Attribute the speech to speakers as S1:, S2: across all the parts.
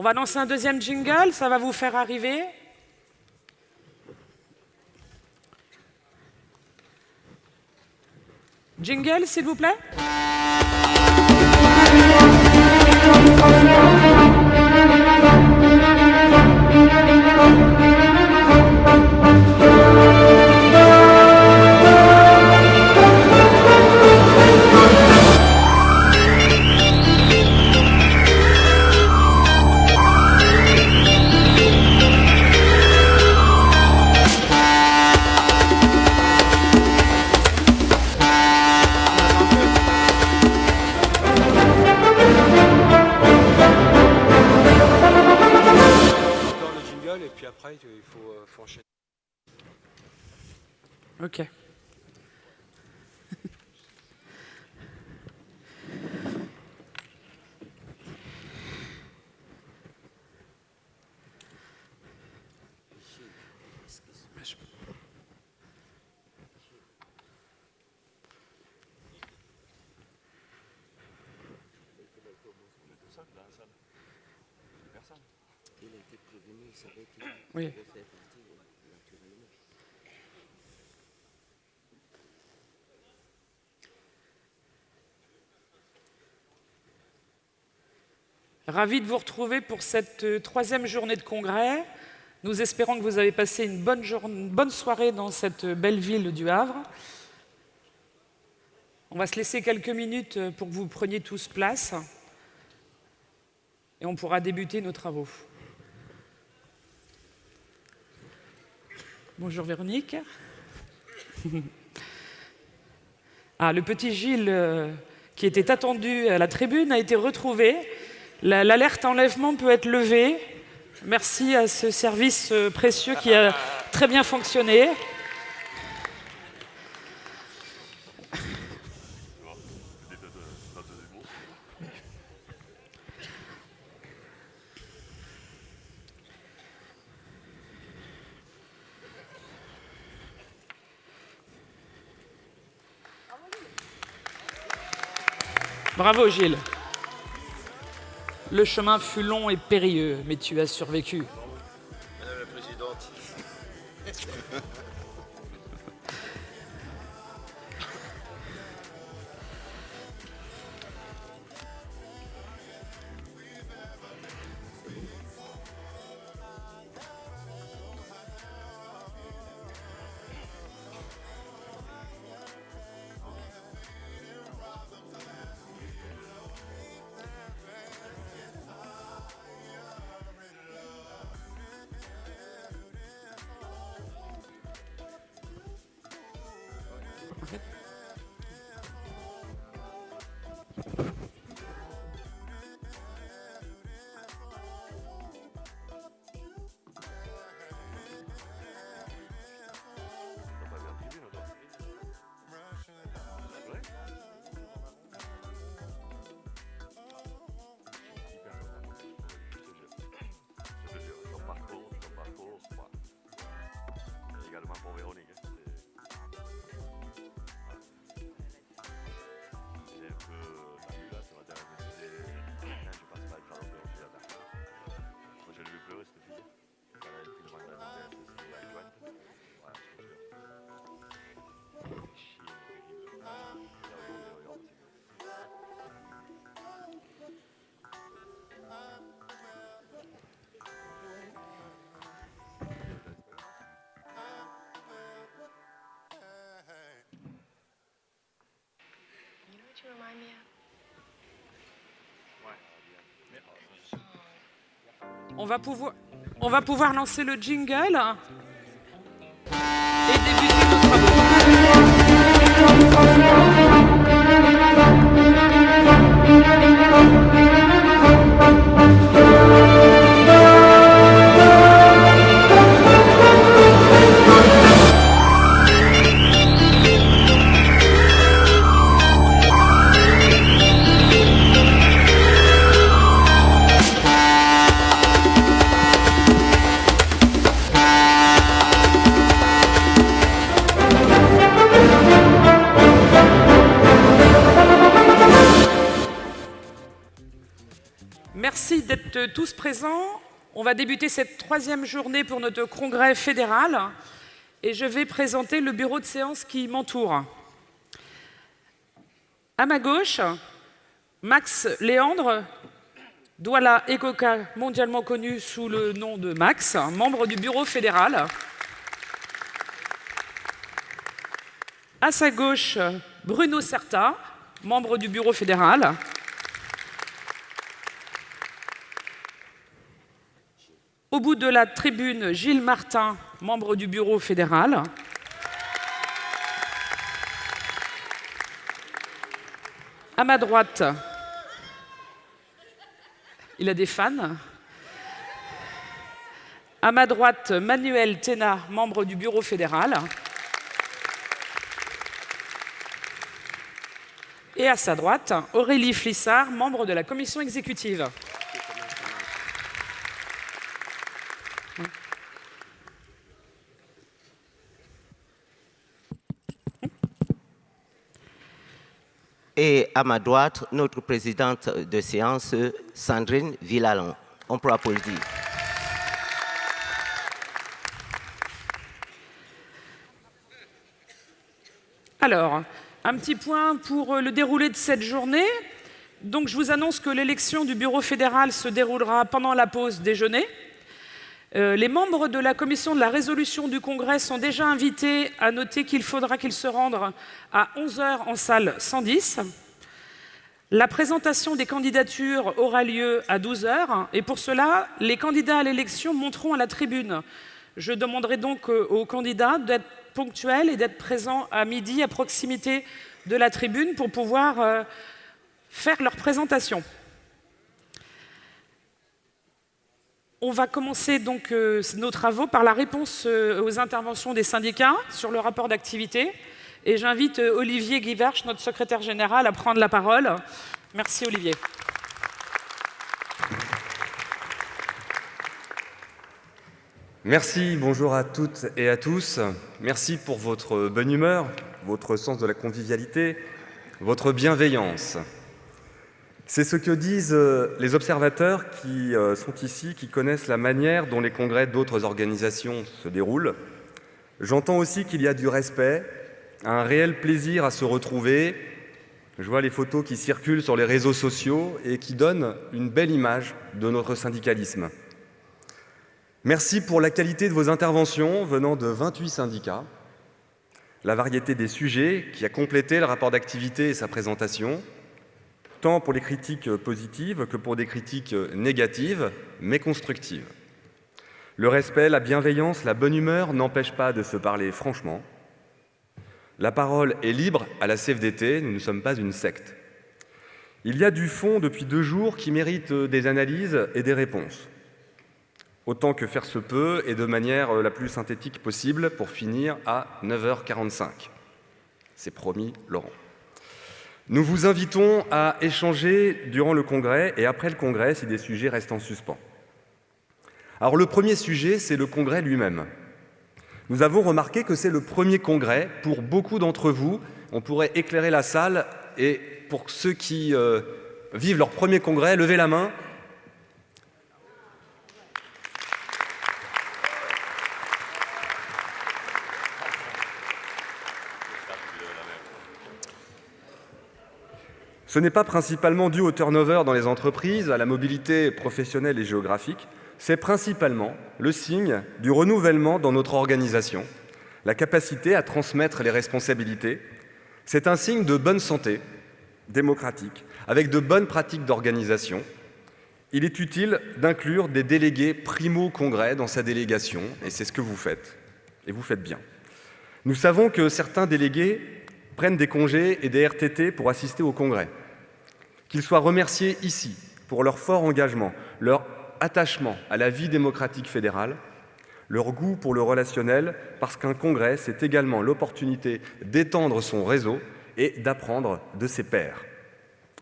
S1: On va lancer un deuxième jingle, ça va vous faire arriver. Jingle, s'il vous plaît.
S2: Faut enchaîner.
S1: Ok. Oui. Ravi de vous retrouver pour cette troisième journée de congrès. Nous espérons que vous avez passé une bonne soirée dans cette belle ville du Havre. On va se laisser quelques minutes pour que vous preniez tous place et on pourra débuter nos travaux. Bonjour Véronique. Le petit Gilles qui était attendu à la tribune a été retrouvé. L'alerte enlèvement peut être levée. Merci à ce service précieux qui a très bien fonctionné. Bravo Gilles. Le chemin fut long et périlleux, mais tu as survécu.
S2: Madame la Présidente.
S3: Pour Véronique. J'ai un peu tendu là ce matin, je me disais, je passe pas le faire l'opérer aussi là. Moi je l'ai vu pleurer cette fille. Quand elle a été demandée à la c'était adjointe. Voilà, je te jure. Chier, horrible. Regarde aussi.
S1: On va pouvoir lancer le jingle et débuter nos travaux. êtes tous présents. On va débuter cette troisième journée pour notre congrès fédéral et je vais présenter le bureau de séance qui m'entoure. À ma gauche, Max Léandre, Douala Ekoka, mondialement connu sous le nom de Max, membre du bureau fédéral. À sa gauche, Bruno Certa, membre du bureau fédéral. Au bout de la tribune, Gilles Martin, membre du bureau fédéral. À ma droite, il a des fans. À ma droite, Manuel Tena, membre du bureau fédéral. Et à sa droite, Aurélie Flissard, membre de la commission exécutive.
S4: Et à ma droite, notre présidente de séance, Sandrine Villalon. On peut applaudir.
S1: Alors, un petit point pour le déroulé de cette journée. Donc, je vous annonce que l'élection du bureau fédéral se déroulera pendant la pause déjeuner. Les membres de la commission de la résolution du Congrès sont déjà invités. À noter qu'il faudra qu'ils se rendent à 11 h en salle 110. La présentation des candidatures aura lieu à 12 h et pour cela, les candidats à l'élection monteront à la tribune. Je demanderai donc aux candidats d'être ponctuels et d'être présents à midi à proximité de la tribune pour pouvoir faire leur présentation. On va commencer donc nos travaux par la réponse aux interventions des syndicats sur le rapport d'activité. Et j'invite Olivier Guiverch, notre secrétaire général, à prendre la parole. Merci Olivier.
S5: Merci, bonjour à toutes et à tous. Merci pour votre bonne humeur, votre sens de la convivialité, votre bienveillance. C'est ce que disent les observateurs qui sont ici, qui connaissent la manière dont les congrès d'autres organisations se déroulent. J'entends aussi qu'il y a du respect, un réel plaisir à se retrouver. Je vois les photos qui circulent sur les réseaux sociaux et qui donnent une belle image de notre syndicalisme. Merci pour la qualité de vos interventions venant de 28 syndicats, la variété des sujets qui a complété le rapport d'activité et sa présentation, tant pour les critiques positives que pour des critiques négatives, mais constructives. Le respect, la bienveillance, la bonne humeur n'empêchent pas de se parler franchement. La parole est libre à la CFDT, nous ne sommes pas une secte. Il y a du fond depuis 2 jours qui mérite des analyses et des réponses. Autant que faire se peut et de manière la plus synthétique possible pour finir à 9 h 45. C'est promis, Laurent. Nous vous invitons à échanger durant le congrès et après le congrès si des sujets restent en suspens. Alors le premier sujet, c'est le congrès lui-même. Nous avons remarqué que c'est le premier congrès pour beaucoup d'entre vous. On pourrait éclairer la salle et pour ceux qui vivent leur premier congrès, levez la main. Ce n'est pas principalement dû au turnover dans les entreprises, à la mobilité professionnelle et géographique, c'est principalement le signe du renouvellement dans notre organisation, la capacité à transmettre les responsabilités. C'est un signe de bonne santé démocratique, avec de bonnes pratiques d'organisation. Il est utile d'inclure des délégués primo-congrès dans sa délégation, et c'est ce que vous faites, et vous faites bien. Nous savons que certains délégués prennent des congés et des RTT pour assister au congrès. Qu'ils soient remerciés ici pour leur fort engagement, leur attachement à la vie démocratique fédérale, leur goût pour le relationnel, parce qu'un congrès, c'est également l'opportunité d'étendre son réseau et d'apprendre de ses pairs.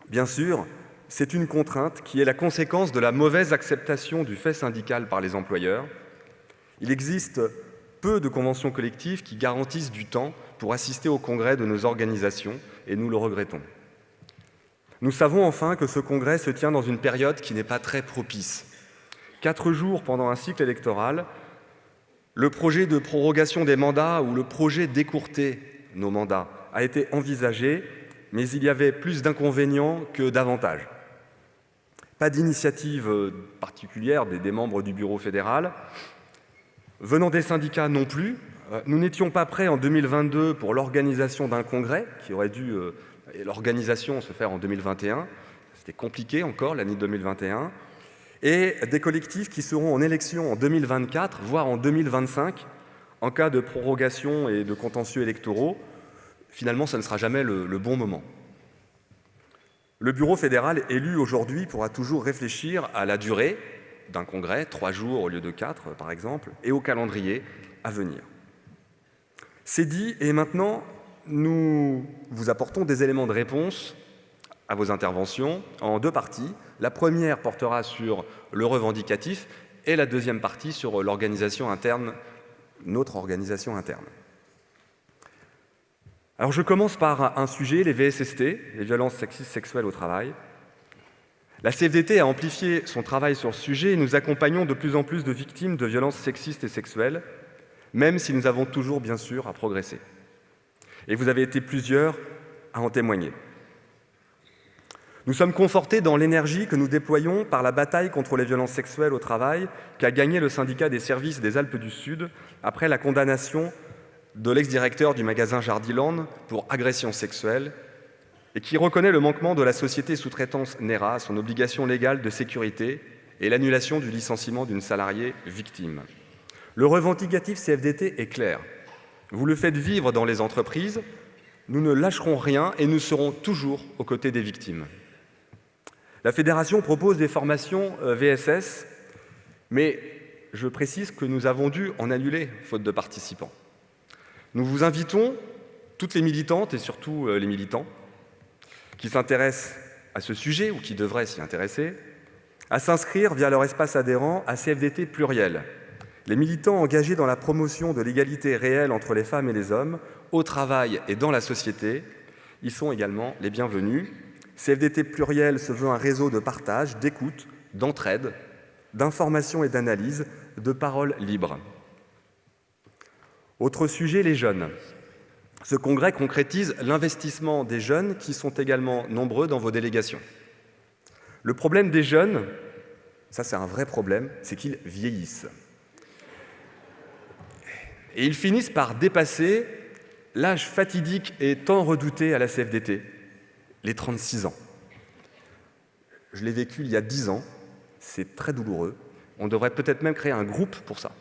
S5: Bien sûr, c'est une contrainte qui est la conséquence de la mauvaise acceptation du fait syndical par les employeurs. Il existe peu de conventions collectives qui garantissent du temps pour assister au congrès de nos organisations, et nous le regrettons. Nous savons enfin que ce congrès se tient dans une période qui n'est pas très propice. 4 jours pendant un cycle électoral, le projet de prorogation des mandats ou le projet d'écourter nos mandats a été envisagé, mais il y avait plus d'inconvénients que d'avantages. Pas d'initiative particulière des membres du bureau fédéral. Venant des syndicats non plus, nous n'étions pas prêts en 2022 pour l'organisation d'un congrès qui aurait dû l'organisation se faire en 2021. C'était compliqué encore l'année 2021. Et des collectifs qui seront en élection en 2024, voire en 2025, en cas de prorogation et de contentieux électoraux. Finalement, ça ne sera jamais le bon moment. Le bureau fédéral élu aujourd'hui pourra toujours réfléchir à la durée d'un congrès, 3 jours au lieu de 4 par exemple, et au calendrier à venir. C'est dit, et maintenant, nous vous apportons des éléments de réponse à vos interventions en 2 parties. La première portera sur le revendicatif et la deuxième partie sur l'organisation interne, notre organisation interne. Alors je commence par un sujet, les VSST, les violences sexistes sexuelles au travail. La CFDT a amplifié son travail sur ce sujet et nous accompagnons de plus en plus de victimes de violences sexistes et sexuelles, même si nous avons toujours, bien sûr, à progresser. Et vous avez été plusieurs à en témoigner. Nous sommes confortés dans l'énergie que nous déployons par la bataille contre les violences sexuelles au travail qu'a gagné le syndicat des services des Alpes du Sud après la condamnation de l'ex-directeur du magasin Jardiland pour agression sexuelle et qui reconnaît le manquement de la société sous-traitance NERA à son obligation légale de sécurité et l'annulation du licenciement d'une salariée victime. Le revendicatif CFDT est clair. Vous le faites vivre dans les entreprises, nous ne lâcherons rien et nous serons toujours aux côtés des victimes. La fédération propose des formations VSS, mais je précise que nous avons dû en annuler, faute de participants. Nous vous invitons, toutes les militantes et surtout les militants, qui s'intéressent à ce sujet ou qui devraient s'y intéresser, à s'inscrire via leur espace adhérent à CFDT Pluriel. Les militants engagés dans la promotion de l'égalité réelle entre les femmes et les hommes, au travail et dans la société, y sont également les bienvenus. CFDT Pluriel se veut un réseau de partage, d'écoute, d'entraide, d'information et d'analyse, de paroles libres. Autre sujet, les jeunes. Ce congrès concrétise l'investissement des jeunes qui sont également nombreux dans vos délégations. Le problème des jeunes, ça c'est un vrai problème, c'est qu'ils vieillissent. Et ils finissent par dépasser l'âge fatidique et tant redouté à la CFDT, les 36 ans. Je l'ai vécu il y a 10 ans, c'est très douloureux. On devrait peut-être même créer un groupe pour ça.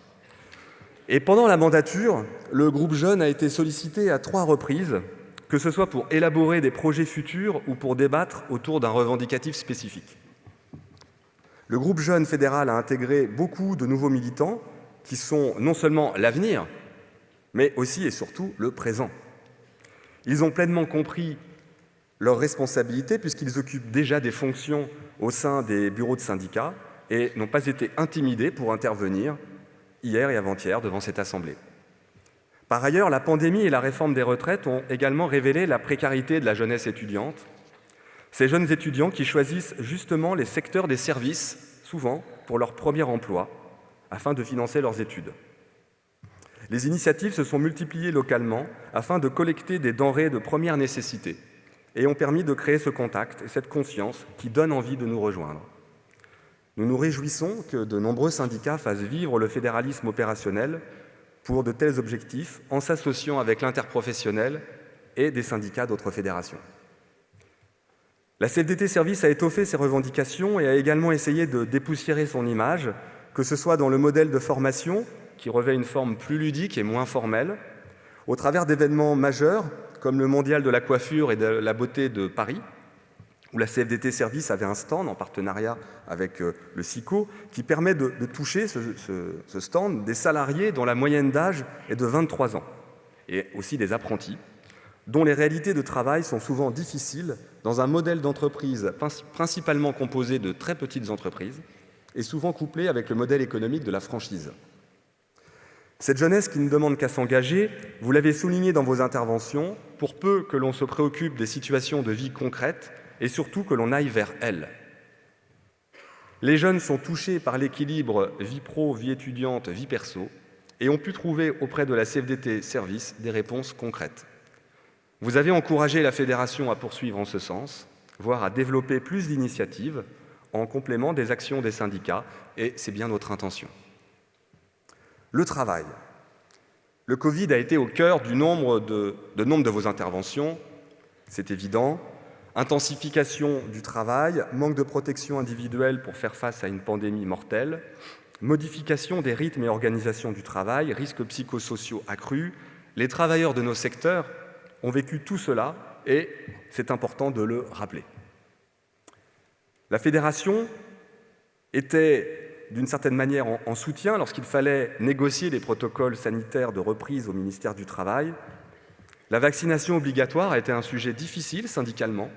S5: Et pendant la mandature, le groupe jeune a été sollicité à 3 reprises, que ce soit pour élaborer des projets futurs ou pour débattre autour d'un revendicatif spécifique. Le groupe jeune fédéral a intégré beaucoup de nouveaux militants qui sont non seulement l'avenir, mais aussi et surtout le présent. Ils ont pleinement compris leurs responsabilités puisqu'ils occupent déjà des fonctions au sein des bureaux de syndicats et n'ont pas été intimidés pour intervenir hier et avant-hier devant cette Assemblée. Par ailleurs, la pandémie et la réforme des retraites ont également révélé la précarité de la jeunesse étudiante. Ces jeunes étudiants qui choisissent justement les secteurs des services, souvent pour leur premier emploi, afin de financer leurs études. Les initiatives se sont multipliées localement afin de collecter des denrées de première nécessité et ont permis de créer ce contact et cette confiance qui donne envie de nous rejoindre. Nous nous réjouissons que de nombreux syndicats fassent vivre le fédéralisme opérationnel pour de tels objectifs en s'associant avec l'interprofessionnel et des syndicats d'autres fédérations. La CFDT Service a étoffé ses revendications et a également essayé de dépoussiérer son image, que ce soit dans le modèle de formation, qui revêt une forme plus ludique et moins formelle, au travers d'événements majeurs comme le Mondial de la coiffure et de la beauté de Paris, où la CFDT Service avait un stand en partenariat avec le SICO, qui permet de toucher ce stand des salariés dont la moyenne d'âge est de 23 ans, et aussi des apprentis, dont les réalités de travail sont souvent difficiles dans un modèle d'entreprise principalement composé de très petites entreprises et souvent couplé avec le modèle économique de la franchise. Cette jeunesse qui ne demande qu'à s'engager, vous l'avez souligné dans vos interventions, pour peu que l'on se préoccupe des situations de vie concrètes et surtout que l'on aille vers elles. Les jeunes sont touchés par l'équilibre vie pro, vie étudiante, vie perso et ont pu trouver auprès de la CFDT Service des réponses concrètes. Vous avez encouragé la fédération à poursuivre en ce sens, voire à développer plus d'initiatives en complément des actions des syndicats, et c'est bien notre intention. Le travail. Le Covid a été au cœur du nombre de vos interventions, c'est évident. Intensification du travail, manque de protection individuelle pour faire face à une pandémie mortelle, modification des rythmes et organisations du travail, risques psychosociaux accrus. Les travailleurs de nos secteurs ont vécu tout cela et c'est important de le rappeler. La fédération était d'une certaine manière en soutien lorsqu'il fallait négocier les protocoles sanitaires de reprise au ministère du Travail. La vaccination obligatoire a été un sujet difficile syndicalement,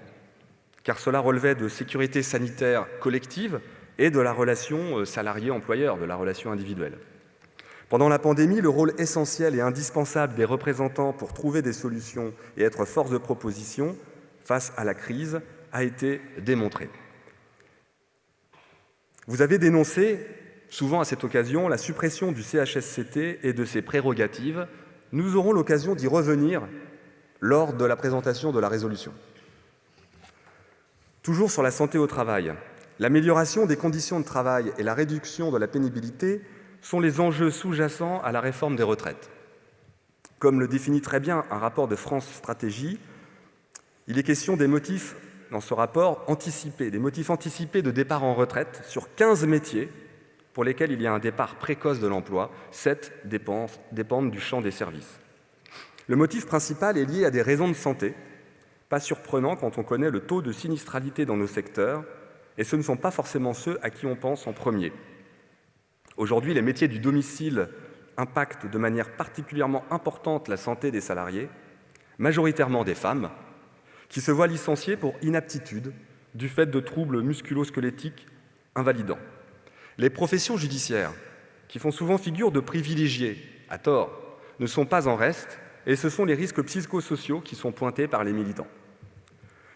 S5: car cela relevait de sécurité sanitaire collective et de la relation salarié-employeur, de la relation individuelle. Pendant la pandémie, le rôle essentiel et indispensable des représentants pour trouver des solutions et être force de proposition face à la crise a été démontré. Vous avez dénoncé, souvent à cette occasion, la suppression du CHSCT et de ses prérogatives. Nous aurons l'occasion d'y revenir lors de la présentation de la résolution. Toujours sur la santé au travail, l'amélioration des conditions de travail et la réduction de la pénibilité sont les enjeux sous-jacents à la réforme des retraites. Comme le définit très bien un rapport de France Stratégie, il est question des motifs, dans ce rapport, anticipés, des motifs anticipés de départ en retraite sur 15 métiers pour lesquels il y a un départ précoce de l'emploi, 7 dépendent du champ des services. Le motif principal est lié à des raisons de santé, pas surprenant quand on connaît le taux de sinistralité dans nos secteurs, et ce ne sont pas forcément ceux à qui on pense en premier. Aujourd'hui, les métiers du domicile impactent de manière particulièrement importante la santé des salariés, majoritairement des femmes, qui se voient licenciées pour inaptitude du fait de troubles musculo-squelettiques invalidants. Les professions judiciaires, qui font souvent figure de privilégiés, à tort, ne sont pas en reste, et ce sont les risques psychosociaux qui sont pointés par les militants.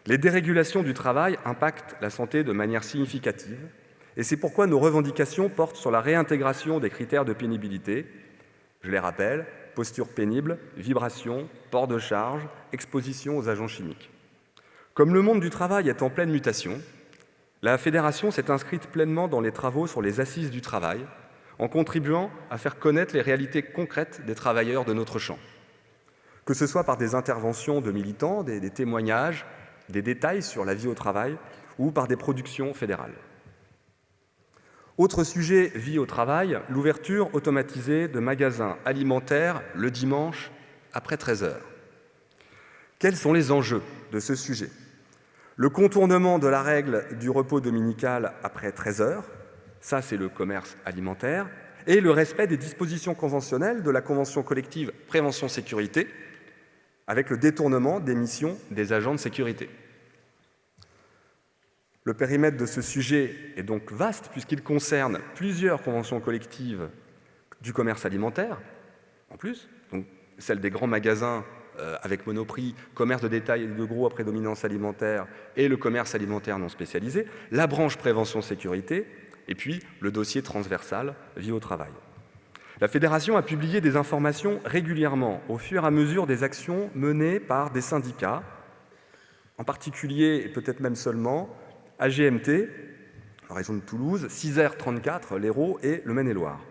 S5: Les dérégulations du travail impactent la santé de manière significative, et c'est pourquoi nos revendications portent sur la réintégration des critères de pénibilité. Je les rappelle, posture pénible, vibration, port de charge, exposition aux agents chimiques. Comme le monde du travail est en pleine mutation, la Fédération s'est inscrite pleinement dans les travaux sur les assises du travail, en contribuant à faire connaître les réalités concrètes des travailleurs de notre champ. Que ce soit par des interventions de militants, des témoignages, des détails sur la vie au travail, ou par des productions fédérales. Autre sujet vie au travail, l'ouverture automatisée de magasins alimentaires le dimanche après 13 h. Quels sont les enjeux de ce sujet ? Le contournement de la règle du repos dominical après 13 h, ça c'est le commerce alimentaire, et le respect des dispositions conventionnelles de la convention collective prévention-sécurité, avec le détournement des missions des agents de sécurité. Le périmètre de ce sujet est donc vaste puisqu'il concerne plusieurs conventions collectives du commerce alimentaire, en plus, donc celle des grands magasins avec Monoprix, commerce de détail et de gros à prédominance alimentaire et le commerce alimentaire non spécialisé, la branche prévention-sécurité et puis le dossier transversal vie au travail. La Fédération a publié des informations régulièrement au fur et à mesure des actions menées par des syndicats, en particulier et peut-être même seulement AGMT, la région de Toulouse, 6R34, l'Hérault et le Maine-et-Loire.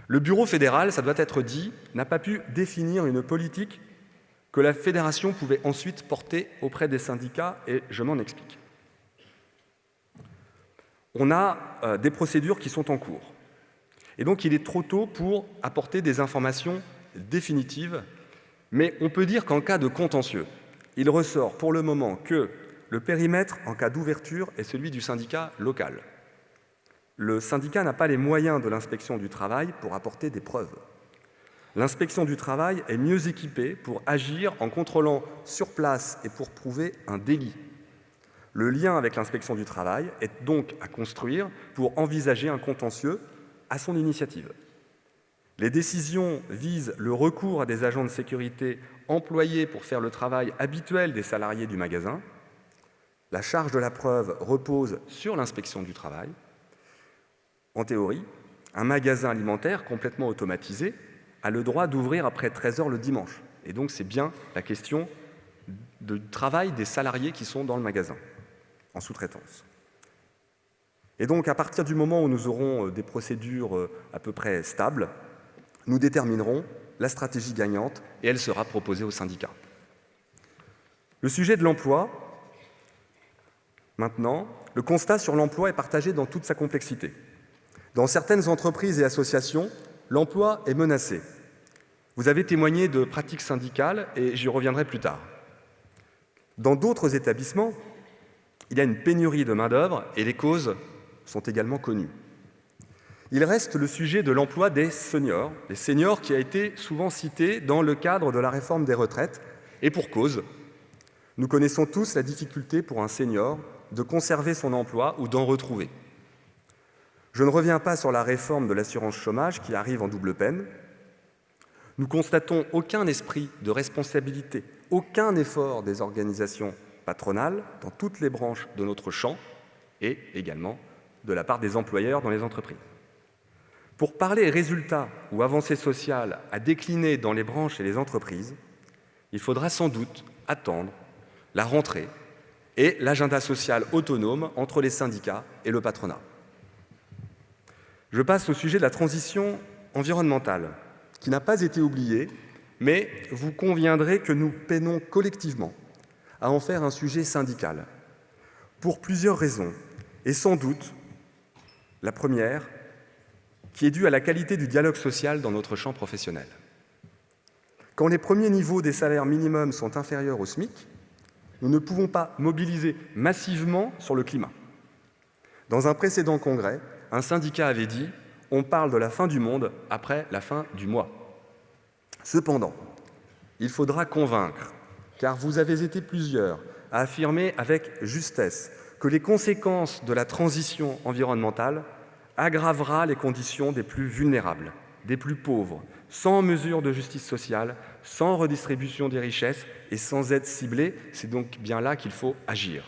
S5: Le bureau fédéral, ça doit être dit, n'a pas pu définir une politique que la fédération pouvait ensuite porter auprès des syndicats, et je m'en explique. On a des procédures qui sont en cours. Et donc, il est trop tôt pour apporter des informations définitives, mais on peut dire qu'en cas de contentieux, il ressort pour le moment que le périmètre en cas d'ouverture est celui du syndicat local. Le syndicat n'a pas les moyens de l'inspection du travail pour apporter des preuves. L'inspection du travail est mieux équipée pour agir en contrôlant sur place et pour prouver un délit. Le lien avec l'inspection du travail est donc à construire pour envisager un contentieux à son initiative. Les décisions visent le recours à des agents de sécurité employés pour faire le travail habituel des salariés du magasin. La charge de la preuve repose sur l'inspection du travail. En théorie, un magasin alimentaire complètement automatisé a le droit d'ouvrir après 13 heures le dimanche. Et donc, c'est bien la question du travail des salariés qui sont dans le magasin, en sous-traitance. Et donc, à partir du moment où nous aurons des procédures à peu près stables, nous déterminerons la stratégie gagnante et elle sera proposée aux syndicats. Le sujet de l'emploi, maintenant, le constat sur l'emploi est partagé dans toute sa complexité. Dans certaines entreprises et associations, l'emploi est menacé. Vous avez témoigné de pratiques syndicales et j'y reviendrai plus tard. Dans d'autres établissements, il y a une pénurie de main-d'œuvre et les causes sont également connues. Il reste le sujet de l'emploi des seniors qui a été souvent cité dans le cadre de la réforme des retraites, et pour cause. Nous connaissons tous la difficulté pour un senior de conserver son emploi ou d'en retrouver. Je ne reviens pas sur la réforme de l'assurance chômage qui arrive en double peine. Nous constatons aucun esprit de responsabilité, aucun effort des organisations patronales dans toutes les branches de notre champ et également de la part des employeurs dans les entreprises. Pour parler résultats ou avancées sociales à décliner dans les branches et les entreprises, il faudra sans doute attendre la rentrée et l'agenda social autonome entre les syndicats et le patronat. Je passe au sujet de la transition environnementale, qui n'a pas été oubliée, mais vous conviendrez que nous peinons collectivement à en faire un sujet syndical, pour plusieurs raisons, et sans doute la première, qui est due à la qualité du dialogue social dans notre champ professionnel. Quand les premiers niveaux des salaires minimums sont inférieurs au SMIC, nous ne pouvons pas mobiliser massivement sur le climat. Dans un précédent congrès, un syndicat avait dit « On parle de la fin du monde après la fin du mois ». Cependant, il faudra convaincre, car vous avez été plusieurs à affirmer avec justesse que les conséquences de la transition environnementale aggravera les conditions des plus vulnérables, des plus pauvres, sans mesure de justice sociale, sans redistribution des richesses et sans aide ciblée. C'est donc bien là qu'il faut agir.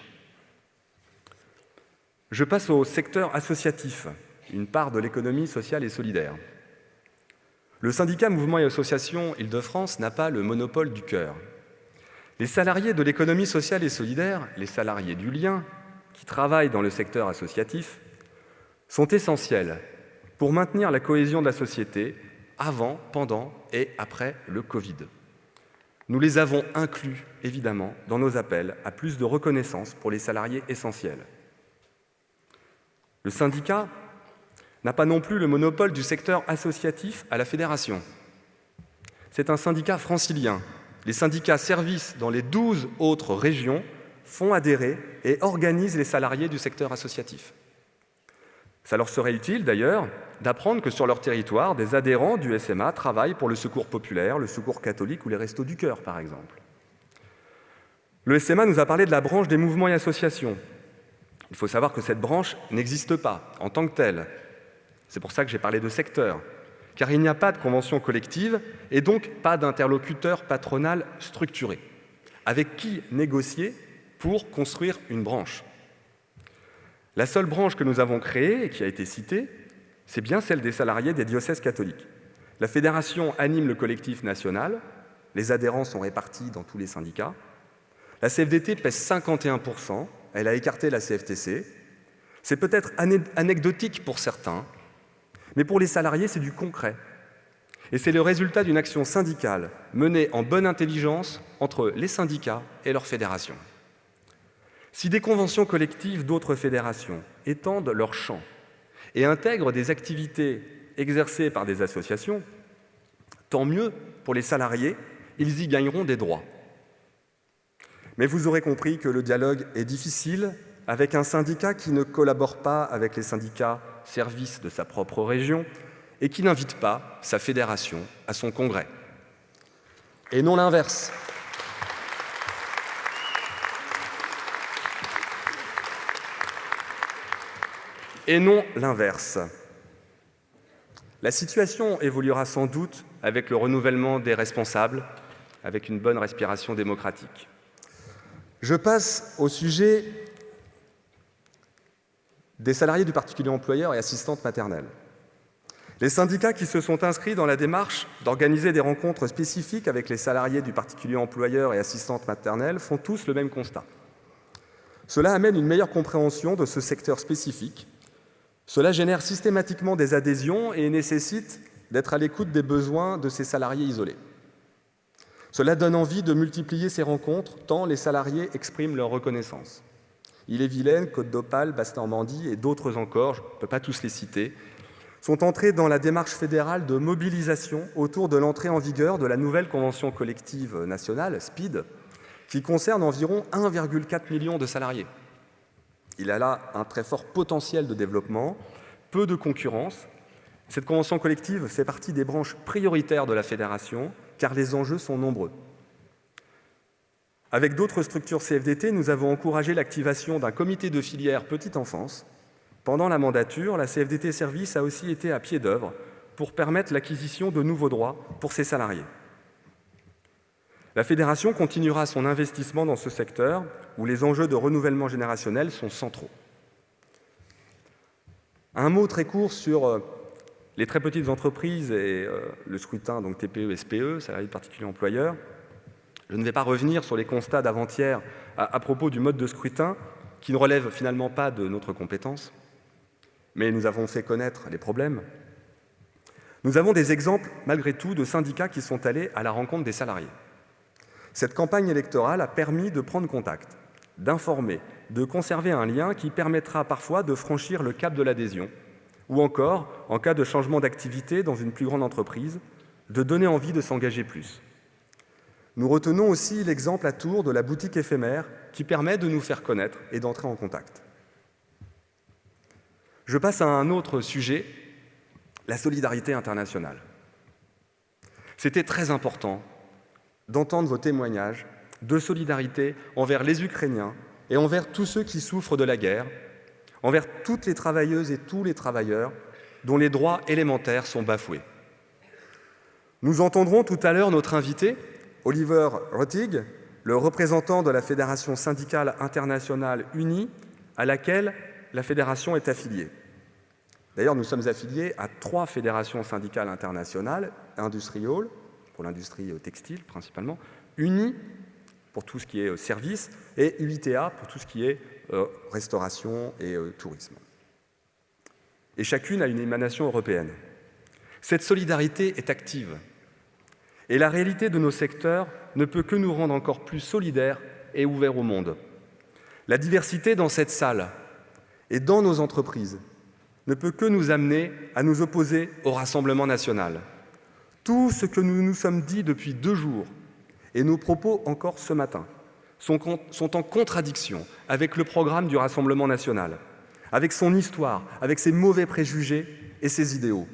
S5: Je passe au secteur associatif, une part de l'économie sociale et solidaire. Le syndicat Mouvement et Associations Île-de-France n'a pas le monopole du cœur. Les salariés de l'économie sociale et solidaire, les salariés du lien, qui travaillent dans le secteur associatif, sont essentiels pour maintenir la cohésion de la société avant, pendant et après le Covid. Nous les avons inclus, évidemment, dans nos appels à plus de reconnaissance pour les salariés essentiels. Le syndicat n'a pas non plus le monopole du secteur associatif à la fédération. C'est un syndicat francilien. Les syndicats services dans les 12 autres régions font adhérer et organisent les salariés du secteur associatif. Ça leur serait utile, d'ailleurs, d'apprendre que sur leur territoire, des adhérents du SMA travaillent pour le Secours populaire, le Secours catholique ou les Restos du Cœur, par exemple. Le SMA nous a parlé de la branche des mouvements et associations. Il faut savoir que cette branche n'existe pas en tant que telle. C'est pour ça que j'ai parlé de secteur, car il n'y a pas de convention collective et donc pas d'interlocuteur patronal structuré. Avec qui négocier pour construire une branche ? La seule branche que nous avons créée et qui a été citée, c'est bien celle des salariés des diocèses catholiques. La fédération anime le collectif national, les adhérents sont répartis dans tous les syndicats. La CFDT pèse 51%, elle a écarté la CFTC. C'est peut-être anecdotique pour certains, mais pour les salariés, c'est du concret. Et c'est le résultat d'une action syndicale menée en bonne intelligence entre les syndicats et leurs fédérations. Si des conventions collectives d'autres fédérations étendent leur champ et intègrent des activités exercées par des associations, tant mieux pour les salariés, ils y gagneront des droits. Mais vous aurez compris que le dialogue est difficile avec un syndicat qui ne collabore pas avec les syndicats services de sa propre région et qui n'invite pas sa fédération à son congrès. Et non l'inverse. Et non l'inverse. La situation évoluera sans doute avec le renouvellement des responsables, avec une bonne respiration démocratique. Je passe au sujet des salariés du particulier employeur et assistantes maternelles. Les syndicats qui se sont inscrits dans la démarche d'organiser des rencontres spécifiques avec les salariés du particulier employeur et assistantes maternelles font tous le même constat. Cela amène une meilleure compréhension de ce secteur spécifique. Cela génère systématiquement des adhésions et nécessite d'être à l'écoute des besoins de ces salariés isolés. Cela donne envie de multiplier ces rencontres tant les salariés expriment leur reconnaissance. Ille-et-Vilaine, Côte d'Opale, Basse-Normandie et d'autres encore, je ne peux pas tous les citer, sont entrés dans la démarche fédérale de mobilisation autour de l'entrée en vigueur de la nouvelle convention collective nationale, SPID, qui concerne environ 1,4 million de salariés. Il a là un très fort potentiel de développement, peu de concurrence. Cette convention collective fait partie des branches prioritaires de la fédération, car les enjeux sont nombreux. Avec d'autres structures CFDT, nous avons encouragé l'activation d'un comité de filière petite enfance. Pendant la mandature, la CFDT Service a aussi été à pied d'œuvre pour permettre l'acquisition de nouveaux droits pour ses salariés. La fédération continuera son investissement dans ce secteur où les enjeux de renouvellement générationnel sont centraux. Un mot très court sur les très petites entreprises et le scrutin, donc TPE-SPE, salariés de particulier employeur. Je ne vais pas revenir sur les constats d'avant-hier à propos du mode de scrutin qui ne relève finalement pas de notre compétence, mais nous avons fait connaître les problèmes. Nous avons des exemples, malgré tout, de syndicats qui sont allés à la rencontre des salariés. Cette campagne électorale a permis de prendre contact, d'informer, de conserver un lien qui permettra parfois de franchir le cap de l'adhésion, ou encore, en cas de changement d'activité dans une plus grande entreprise, de donner envie de s'engager plus. Nous retenons aussi l'exemple à Tours de la boutique éphémère qui permet de nous faire connaître et d'entrer en contact. Je passe à un autre sujet, la solidarité internationale. C'était très important d'entendre vos témoignages de solidarité envers les Ukrainiens et envers tous ceux qui souffrent de la guerre, envers toutes les travailleuses et tous les travailleurs dont les droits élémentaires sont bafoués. Nous entendrons tout à l'heure notre invité, Oliver Rottig, le représentant de la Fédération syndicale internationale unie, à laquelle la fédération est affiliée. D'ailleurs, nous sommes affiliés à 3 fédérations syndicales internationales, Industrial, pour l'industrie textile principalement, UNI, pour tout ce qui est services, et UITA, pour tout ce qui est restauration et tourisme. Et chacune a une émanation européenne. Cette solidarité est active. Et la réalité de nos secteurs ne peut que nous rendre encore plus solidaires et ouverts au monde. La diversité dans cette salle et dans nos entreprises ne peut que nous amener à nous opposer au Rassemblement national. Tout ce que nous nous sommes dit depuis 2 jours, et nos propos encore ce matin, sont en contradiction avec le programme du Rassemblement national, avec son histoire, avec ses mauvais préjugés et ses idéaux.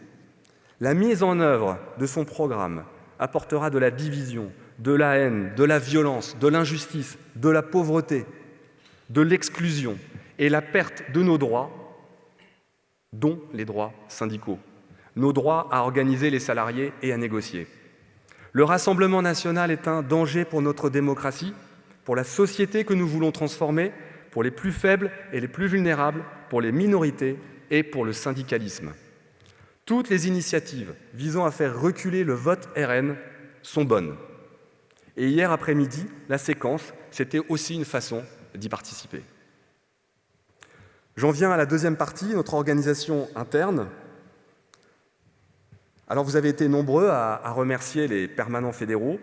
S5: La mise en œuvre de son programme apportera de la division, de la haine, de la violence, de l'injustice, de la pauvreté, de l'exclusion et la perte de nos droits, dont les droits syndicaux, nos droits à organiser les salariés et à négocier. Le Rassemblement national est un danger pour notre démocratie, pour la société que nous voulons transformer, pour les plus faibles et les plus vulnérables, pour les minorités et pour le syndicalisme. Toutes les initiatives visant à faire reculer le vote RN sont bonnes. Et hier après-midi, la séquence, c'était aussi une façon d'y participer. J'en viens à la deuxième partie, notre organisation interne. Alors vous avez été nombreux à remercier les permanents fédéraux,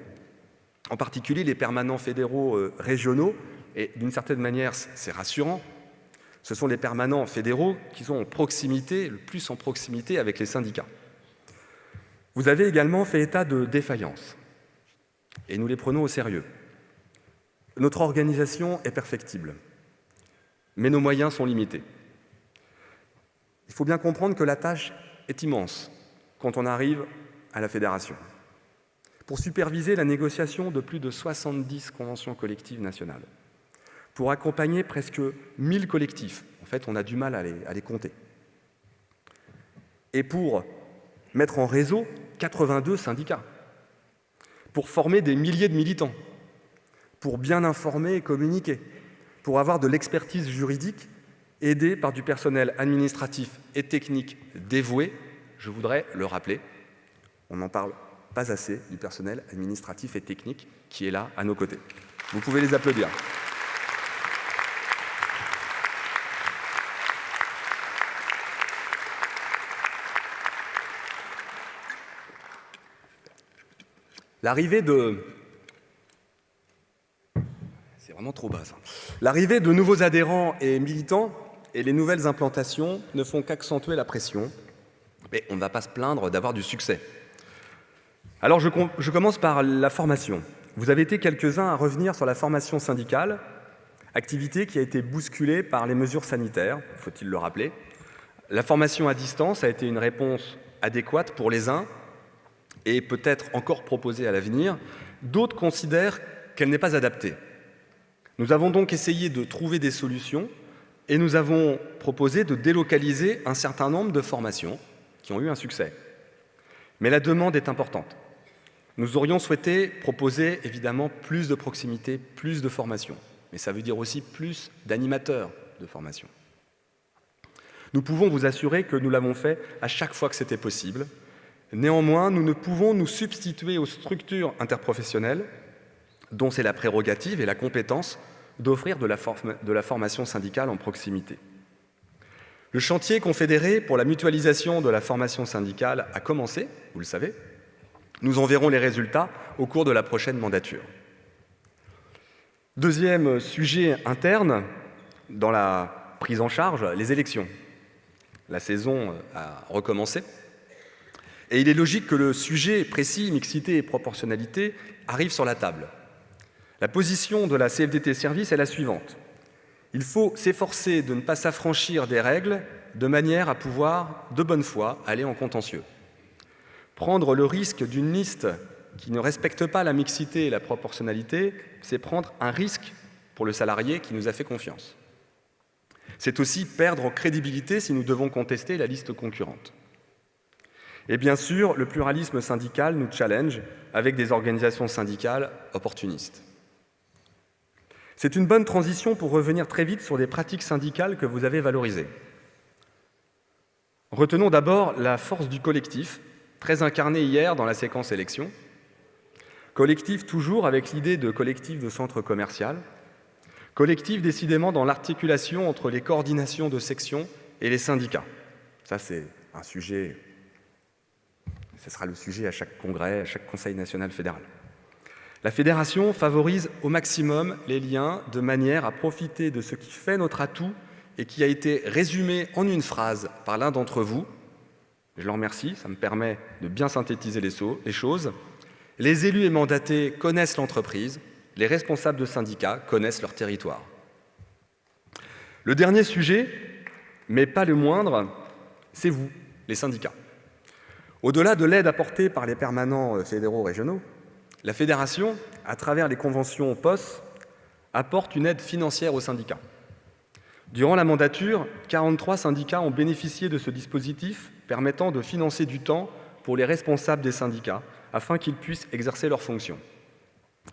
S5: en particulier les permanents fédéraux régionaux, et d'une certaine manière, c'est rassurant. Ce sont les permanents fédéraux qui sont en proximité, le plus en proximité avec les syndicats. Vous avez également fait état de défaillances, et nous les prenons au sérieux. Notre organisation est perfectible, mais nos moyens sont limités. Il faut bien comprendre que la tâche est immense quand on arrive à la fédération. Pour superviser la négociation de plus de 70 conventions collectives nationales, pour accompagner presque 1000 collectifs, en fait on a du mal à les compter, et pour mettre en réseau 82 syndicats, pour former des milliers de militants, pour bien informer et communiquer, pour avoir de l'expertise juridique aidés par du personnel administratif et technique dévoué. Je voudrais le rappeler, on n'en parle pas assez du personnel administratif et technique qui est là à nos côtés. Vous pouvez les applaudir. L'arrivée de... C'est vraiment trop bas, ça. L'arrivée de nouveaux adhérents et militants et les nouvelles implantations ne font qu'accentuer la pression. Mais on ne va pas se plaindre d'avoir du succès. Alors je commence par la formation. Vous avez été quelques-uns à revenir sur la formation syndicale, activité qui a été bousculée par les mesures sanitaires, faut-il le rappeler. La formation à distance a été une réponse adéquate pour les uns et peut-être encore proposée à l'avenir. D'autres considèrent qu'elle n'est pas adaptée. Nous avons donc essayé de trouver des solutions et nous avons proposé de délocaliser un certain nombre de formations qui ont eu un succès. Mais la demande est importante. Nous aurions souhaité proposer évidemment plus de proximité, plus de formation. Mais ça veut dire aussi plus d'animateurs de formation. Nous pouvons vous assurer que nous l'avons fait à chaque fois que c'était possible. Néanmoins, nous ne pouvons nous substituer aux structures interprofessionnelles dont c'est la prérogative et la compétence d'offrir de la formation syndicale en proximité. Le chantier confédéré pour la mutualisation de la formation syndicale a commencé, vous le savez. Nous en verrons les résultats au cours de la prochaine mandature. Deuxième sujet interne dans la prise en charge, les élections. La saison a recommencé. Et il est logique que le sujet précis, mixité et proportionnalité, arrive sur la table. La position de la CFDT Service est la suivante. Il faut s'efforcer de ne pas s'affranchir des règles de manière à pouvoir, de bonne foi, aller en contentieux. Prendre le risque d'une liste qui ne respecte pas la mixité et la proportionnalité, c'est prendre un risque pour le salarié qui nous a fait confiance. C'est aussi perdre en crédibilité si nous devons contester la liste concurrente. Et bien sûr, le pluralisme syndical nous challenge avec des organisations syndicales opportunistes. C'est une bonne transition pour revenir très vite sur des pratiques syndicales que vous avez valorisées. Retenons d'abord la force du collectif, très incarné hier dans la séquence élection. Collectif toujours avec l'idée de collectif de centre commercial. Collectif décidément dans l'articulation entre les coordinations de sections et les syndicats. Ça, c'est un sujet, ce sera le sujet à chaque congrès, à chaque conseil national fédéral. La fédération favorise au maximum les liens de manière à profiter de ce qui fait notre atout et qui a été résumé en une phrase par l'un d'entre vous. Je le remercie, ça me permet de bien synthétiser les choses. Les élus et mandatés connaissent l'entreprise, les responsables de syndicats connaissent leur territoire. Le dernier sujet, mais pas le moindre, c'est vous, les syndicats. Au-delà de l'aide apportée par les permanents fédéraux régionaux, la fédération, à travers les conventions POS, apporte une aide financière aux syndicats. Durant la mandature, 43 syndicats ont bénéficié de ce dispositif permettant de financer du temps pour les responsables des syndicats afin qu'ils puissent exercer leurs fonctions.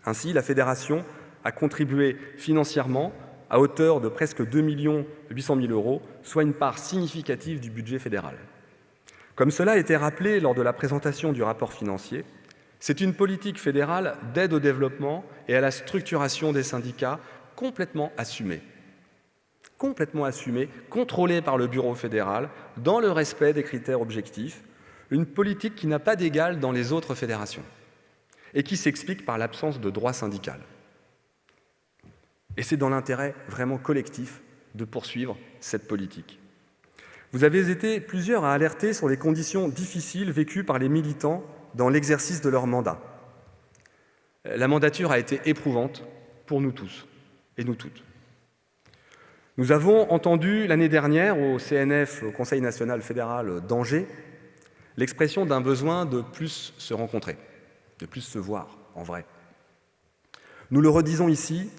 S5: Ainsi, la fédération a contribué financièrement à hauteur de presque 2 800 000 €, soit une part significative du budget fédéral. Comme cela a été rappelé lors de la présentation du rapport financier, c'est une politique fédérale d'aide au développement et à la structuration des syndicats complètement assumée, contrôlée par le Bureau fédéral, dans le respect des critères objectifs, une politique qui n'a pas d'égal dans les autres fédérations et qui s'explique par l'absence de droit syndical. Et c'est dans l'intérêt vraiment collectif de poursuivre cette politique. Vous avez été plusieurs à alerter sur les conditions difficiles vécues par les militants dans l'exercice de leur mandat. La mandature a été éprouvante pour nous tous et nous toutes. Nous avons entendu l'année dernière au CNF, au Conseil national fédéral d'Angers, l'expression d'un besoin de plus se rencontrer, de plus se voir en vrai. Nous le redisons ici,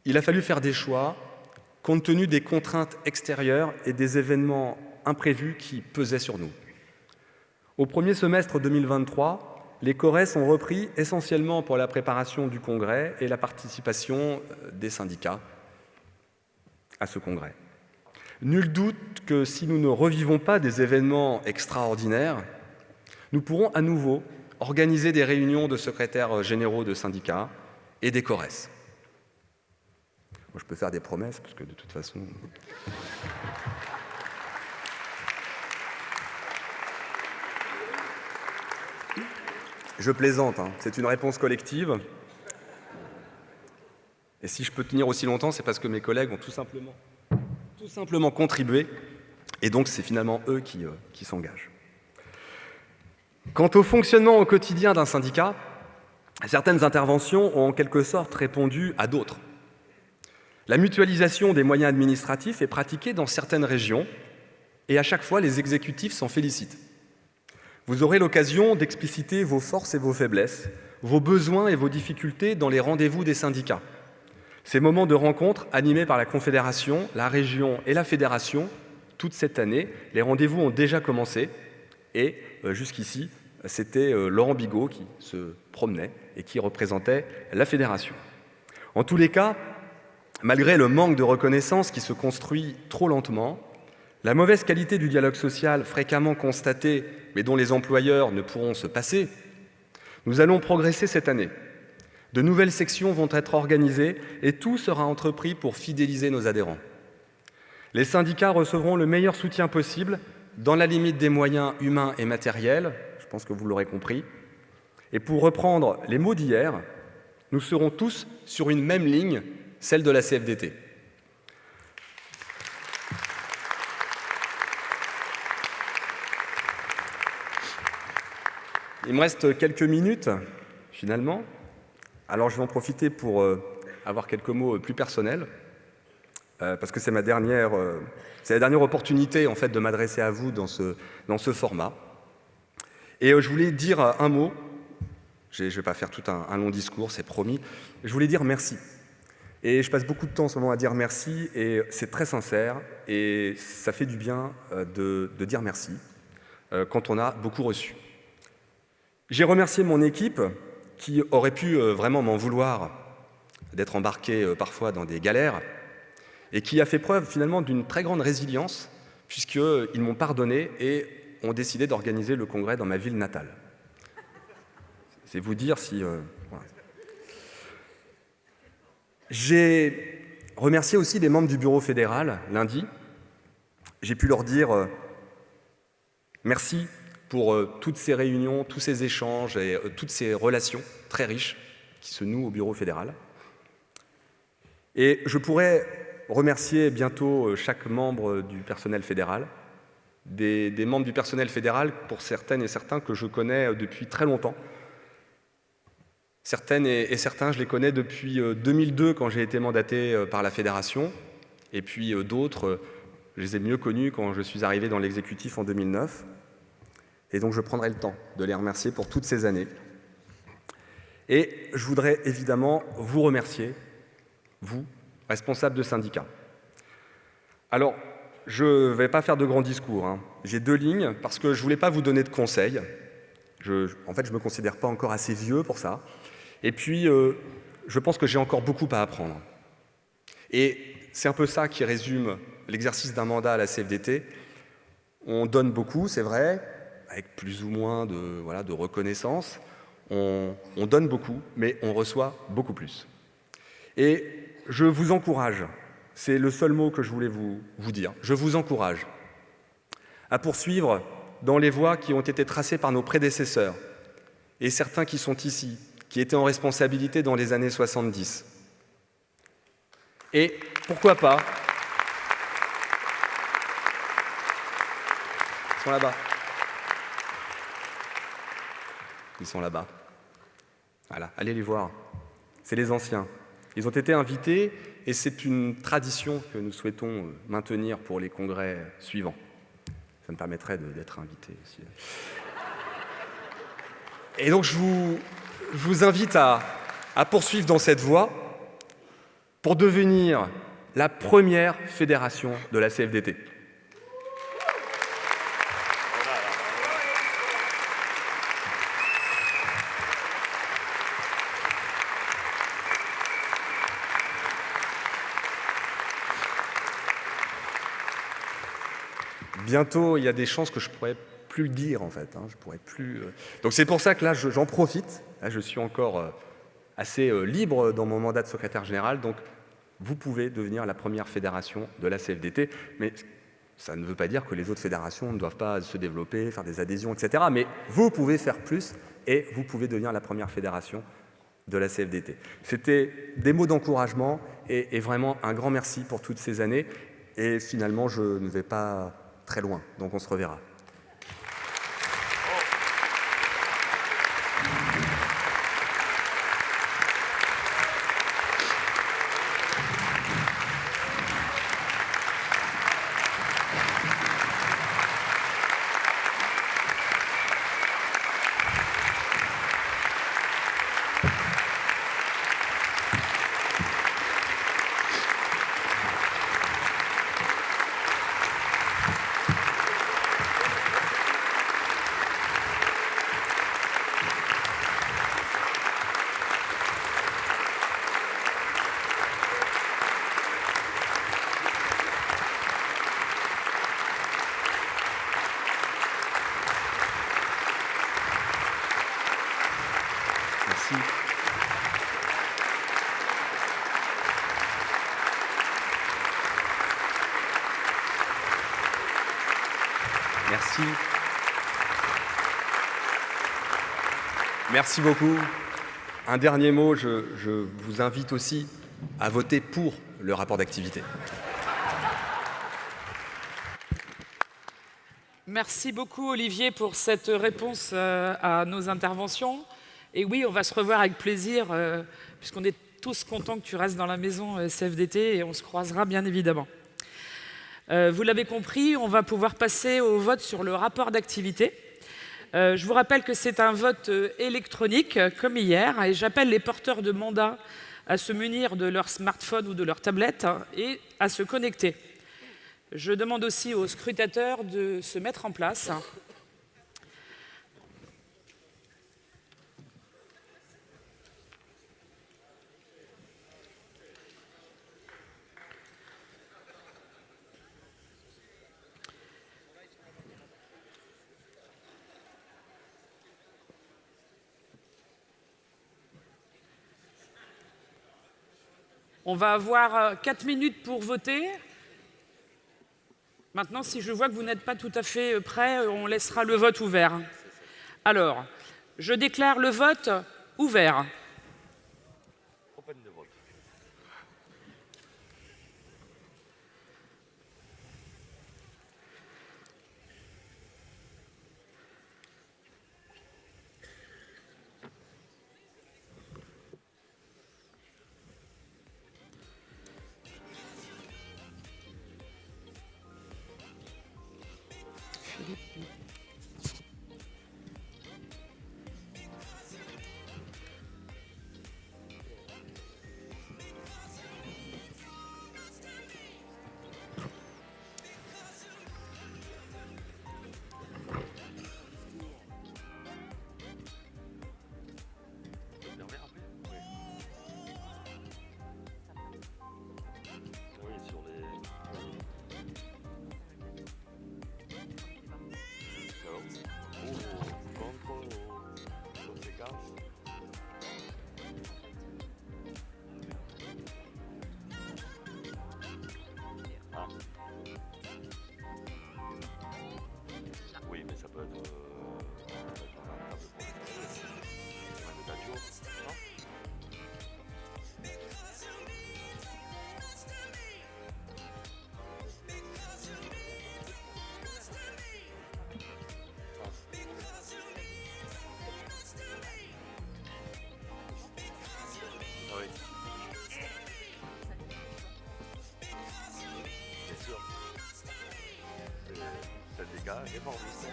S5: il a fallu faire des choix compte tenu des contraintes extérieures et des événements imprévus qui pesaient sur nous. Au premier semestre 2023, les CORES ont repris essentiellement pour la préparation du congrès et la participation des syndicats à ce congrès. Nul doute que si nous ne revivons pas des événements extraordinaires, nous pourrons à nouveau organiser des réunions de secrétaires généraux de syndicats et des CORES. Moi, je peux faire des promesses, parce que de toute façon... Je plaisante, hein. C'est une réponse collective. Et si je peux tenir aussi longtemps, c'est parce que mes collègues ont tout simplement contribué, et donc c'est finalement eux qui s'engagent. Quant au fonctionnement au quotidien d'un syndicat, certaines interventions ont en quelque sorte répondu à d'autres. La mutualisation des moyens administratifs est pratiquée dans certaines régions, et à chaque fois, les exécutifs s'en félicitent. Vous aurez l'occasion d'expliciter vos forces et vos faiblesses, vos besoins et vos difficultés dans les rendez-vous des syndicats. Ces moments de rencontre animés par la Confédération, la région et la Fédération, toute cette année, les rendez-vous ont déjà commencé et jusqu'ici, c'était Laurent Bigot qui se promenait et qui représentait la Fédération. En tous les cas, malgré le manque de reconnaissance qui se construit trop lentement, la mauvaise qualité du dialogue social fréquemment constaté, mais dont les employeurs ne pourront se passer, nous allons progresser cette année. De nouvelles sections vont être organisées et tout sera entrepris pour fidéliser nos adhérents. Les syndicats recevront le meilleur soutien possible dans la limite des moyens humains et matériels, je pense que vous l'aurez compris. Et pour reprendre les mots d'hier, nous serons tous sur une même ligne, celle de la CFDT. Il me reste quelques minutes, finalement. Alors, je vais en profiter pour avoir quelques mots plus personnels, parce que c'est la dernière opportunité, en fait, de m'adresser à vous dans ce format. Et je voulais dire un mot. Je ne vais pas faire tout un long discours, c'est promis. Je voulais dire merci. Et je passe beaucoup de temps en ce moment à dire merci, et c'est très sincère, et ça fait du bien de dire merci quand on a beaucoup reçu. J'ai remercié mon équipe, qui aurait pu vraiment m'en vouloir d'être embarqué parfois dans des galères, et qui a fait preuve finalement d'une très grande résilience, puisqu'ils m'ont pardonné et ont décidé d'organiser le congrès dans ma ville natale. C'est vous dire si... Voilà. J'ai remercié aussi les membres du bureau fédéral lundi. J'ai pu leur dire merci pour toutes ces réunions, tous ces échanges et toutes ces relations très riches qui se nouent au bureau fédéral. Et je pourrais remercier bientôt chaque membre du personnel fédéral, des membres du personnel fédéral, pour certaines et certains que je connais depuis très longtemps. Certaines et certains, je les connais depuis 2002 quand j'ai été mandaté par la fédération, et puis d'autres, je les ai mieux connus quand je suis arrivé dans l'exécutif en 2009. Et donc je prendrai le temps de les remercier pour toutes ces années. Et je voudrais évidemment vous remercier, vous, responsables de syndicats. Alors, je ne vais pas faire de grands discours, hein. J'ai 2 lignes, parce que je ne voulais pas vous donner de conseils. En fait, je ne me considère pas encore assez vieux pour ça. Et puis, je pense que j'ai encore beaucoup à apprendre. Et c'est un peu ça qui résume l'exercice d'un mandat à la CFDT. On donne beaucoup, c'est vrai, avec plus ou moins de reconnaissance. On donne beaucoup, mais on reçoit beaucoup plus. Et je vous encourage, c'est le seul mot que je voulais vous dire, je vous encourage à poursuivre dans les voies qui ont été tracées par nos prédécesseurs, et certains qui sont ici, qui étaient en responsabilité dans les années 70. Et pourquoi pas... Ils sont là-bas. Ils sont là-bas. Voilà, allez les voir. C'est les anciens. Ils ont été invités et c'est une tradition que nous souhaitons maintenir pour les congrès suivants. Ça me permettrait d'être invité aussi. Et donc je vous invite à poursuivre dans cette voie pour devenir la première fédération de la CFDT. bientôt, il y a des chances que je pourrais plus le dire, en fait. Je pourrais plus... Donc c'est pour ça que là, j'en profite. Là, je suis encore assez libre dans mon mandat de secrétaire général. Donc, vous pouvez devenir la première fédération de la CFDT. Mais ça ne veut pas dire que les autres fédérations ne doivent pas se développer, faire des adhésions, etc. Mais vous pouvez faire plus et vous pouvez devenir la première fédération de la CFDT. C'était des mots d'encouragement et vraiment un grand merci pour toutes ces années. Et finalement, je ne vais pas très loin, donc on se reverra. Merci. Merci. Merci beaucoup. Un dernier mot, je vous invite aussi à voter pour le rapport d'activité.
S1: Merci beaucoup Olivier pour cette réponse à nos interventions. Et oui, on va se revoir avec plaisir, puisqu'on est tous contents que tu restes dans la maison CFDT et on se croisera bien évidemment. Vous l'avez compris, on va pouvoir passer au vote sur le rapport d'activité. Je vous rappelle que c'est un vote électronique, comme hier, et j'appelle les porteurs de mandat à se munir de leur smartphone ou de leur tablette et à se connecter. Je demande aussi aux scrutateurs de se mettre en place. On va avoir 4 minutes pour voter. Maintenant, si je vois que vous n'êtes pas tout à fait prêts, on laissera le vote ouvert. Alors, je déclare le vote ouvert.
S3: Open the vote. Oui, sur les... Contre aux conséquences. Ah. Oui, mais ça peut être lamentable pour les candidatures, non? Oui. Bien sûr. C'est des gars réformistes.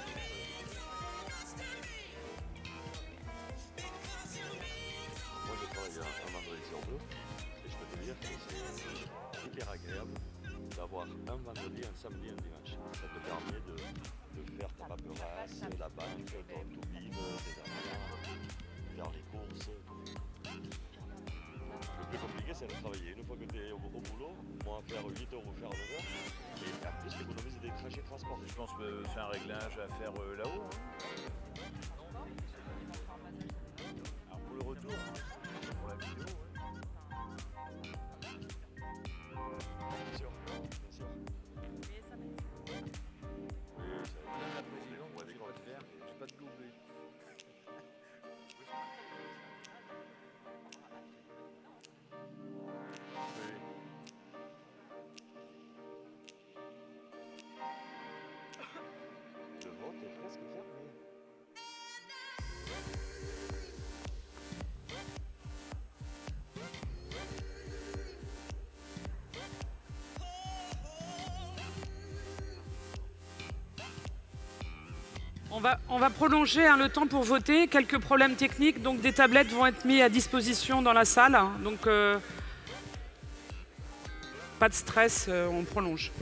S3: Moi, je travaille un vendredi sur deux et je peux te dire que c'est hyper agréable d'avoir un vendredi, un samedi, un dimanche. Ça te permet de faire ta paperasse, la banque, ton tout-bib, tes affaires, faire les courses. Le plus compliqué, c'est de travailler. Une fois que tu es au boulot, moi, faire 8 heures ou faire 9 heures, et en plus, tu économises des trajets de transport.
S6: Je pense que c'est un réglage à faire là-haut. Hein. Alors pour le retour, hein, pour la vidéo, ouais.
S3: Bien sûr, bien sûr.
S6: Madame la Présidente, moi, j'ai pas de verre, j'ai pas de gobelet.
S3: Le vote est presque fermé.
S1: On va prolonger le temps pour voter. Quelques problèmes techniques, donc des tablettes vont être mises à disposition dans la salle. Donc pas de stress, on prolonge.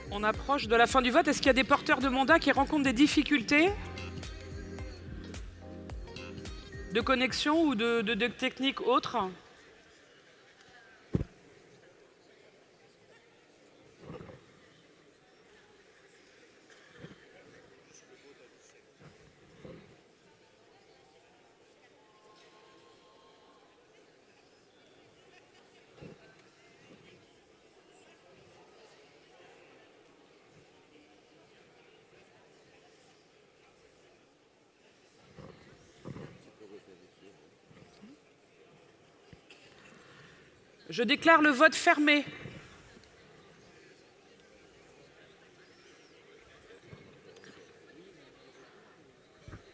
S1: On approche de la fin du vote. Est-ce qu'il y a des porteurs de mandat qui rencontrent des difficultés de connexion ou de technique autre? Je déclare le vote fermé.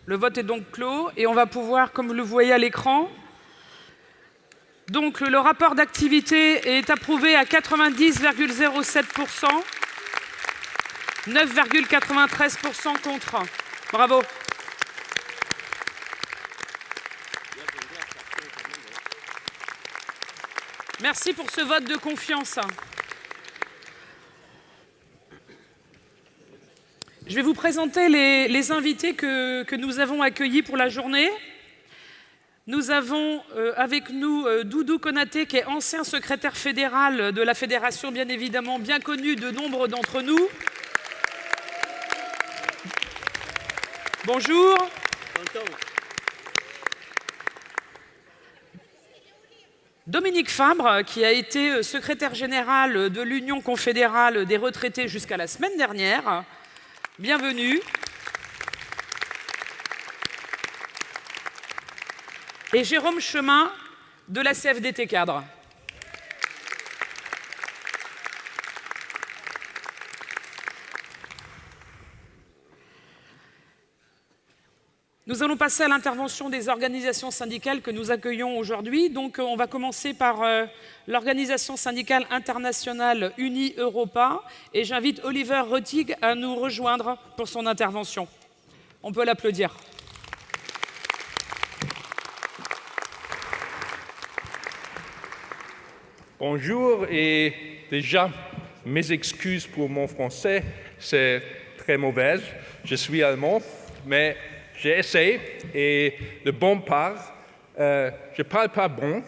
S1: Le vote est donc clos et on va pouvoir, comme vous le voyez à l'écran, donc le rapport d'activité est approuvé à 90,07%, 9,93% contre. Bravo. Merci pour ce vote de confiance. Je vais vous présenter les invités que nous avons accueillis pour la journée. Nous avons avec nous Doudou Konaté, qui est ancien secrétaire fédéral de la fédération, bien évidemment, bien connu de nombre d'entre nous. Bonjour. Dominique Fabre, qui a été secrétaire général de l'Union confédérale des retraités jusqu'à la semaine dernière. Bienvenue. Et Jérôme Chemin, de la CFDT Cadre. Nous allons passer à l'intervention des organisations syndicales que nous accueillons aujourd'hui. Donc, on va commencer par l'organisation syndicale internationale Uni Europa. Et j'invite Oliver Rettig à nous rejoindre pour son intervention. On peut l'applaudir.
S7: Bonjour et déjà, mes excuses pour mon français, c'est très mauvais. Je suis allemand, mais j'ai essayé et de bonne part, je ne parle pas bon,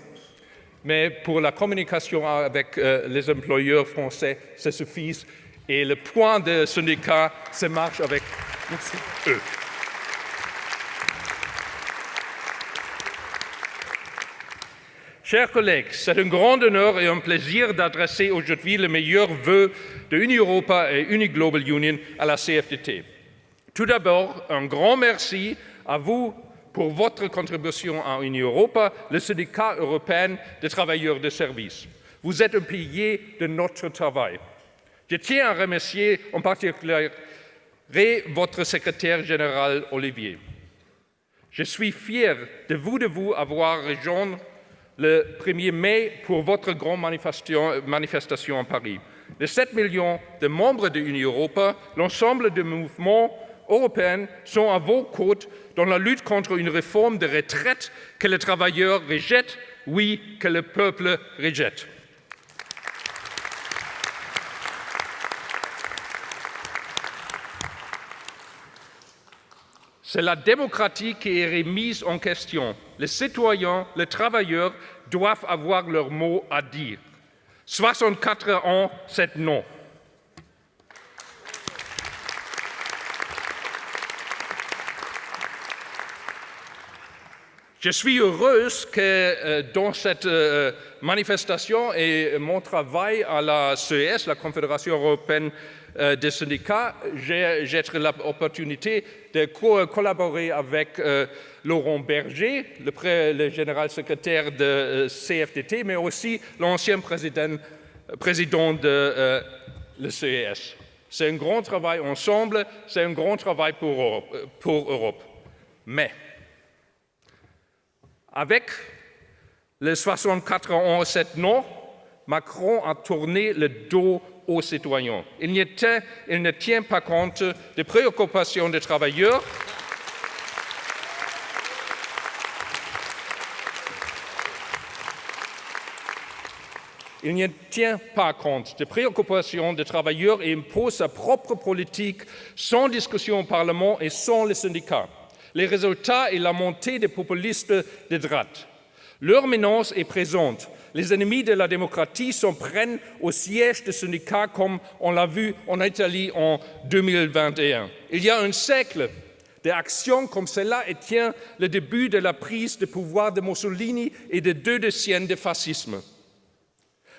S7: mais pour la communication avec les employeurs français, ça suffit. Et le point de syndicat, ça marche avec eux. Chers collègues, c'est un grand honneur et un plaisir d'adresser aujourd'hui les meilleurs vœux de Uni-Europa et Uni-Global Union à la CFDT. Tout d'abord, un grand merci à vous pour votre contribution à Uni-Europa, le syndicat européen des travailleurs de service. Vous êtes un pilier de notre travail. Je tiens à remercier en particulier votre secrétaire général Olivier. Je suis fier de vous avoir rejoint le 1er mai pour votre grande manifestation à Paris. Les 7 millions de membres de Uni-Europa, l'ensemble des mouvements européens sont à vos côtés dans la lutte contre une réforme de retraite que les travailleurs rejettent, oui, que le peuple rejette. C'est la démocratie qui est remise en question. Les citoyens, les travailleurs doivent avoir leur mot à dire. 64 ans, c'est non. Je suis heureuse que dans cette manifestation et mon travail à la CES, la Confédération européenne des syndicats, j'ai l'opportunité de collaborer avec Laurent Berger, le général secrétaire de CFDT, mais aussi l'ancien président de le CES. C'est un grand travail ensemble, c'est un grand travail pour Europe. Mais avec les 64 ans, 7 non, Macron a tourné le dos aux citoyens. Il ne tient pas compte des préoccupations des travailleurs. Il ne tient pas compte des préoccupations des travailleurs et impose sa propre politique sans discussion au Parlement et sans les syndicats. Les résultats est la montée des populistes de droite. Leur menace est présente. Les ennemis de la démocratie s'en prennent au siège des syndicats comme on l'a vu en Italie en 2021. Il y a un siècle d'actions comme cela et tient le début de la prise de pouvoir de Mussolini et de 2 décennies de fascisme.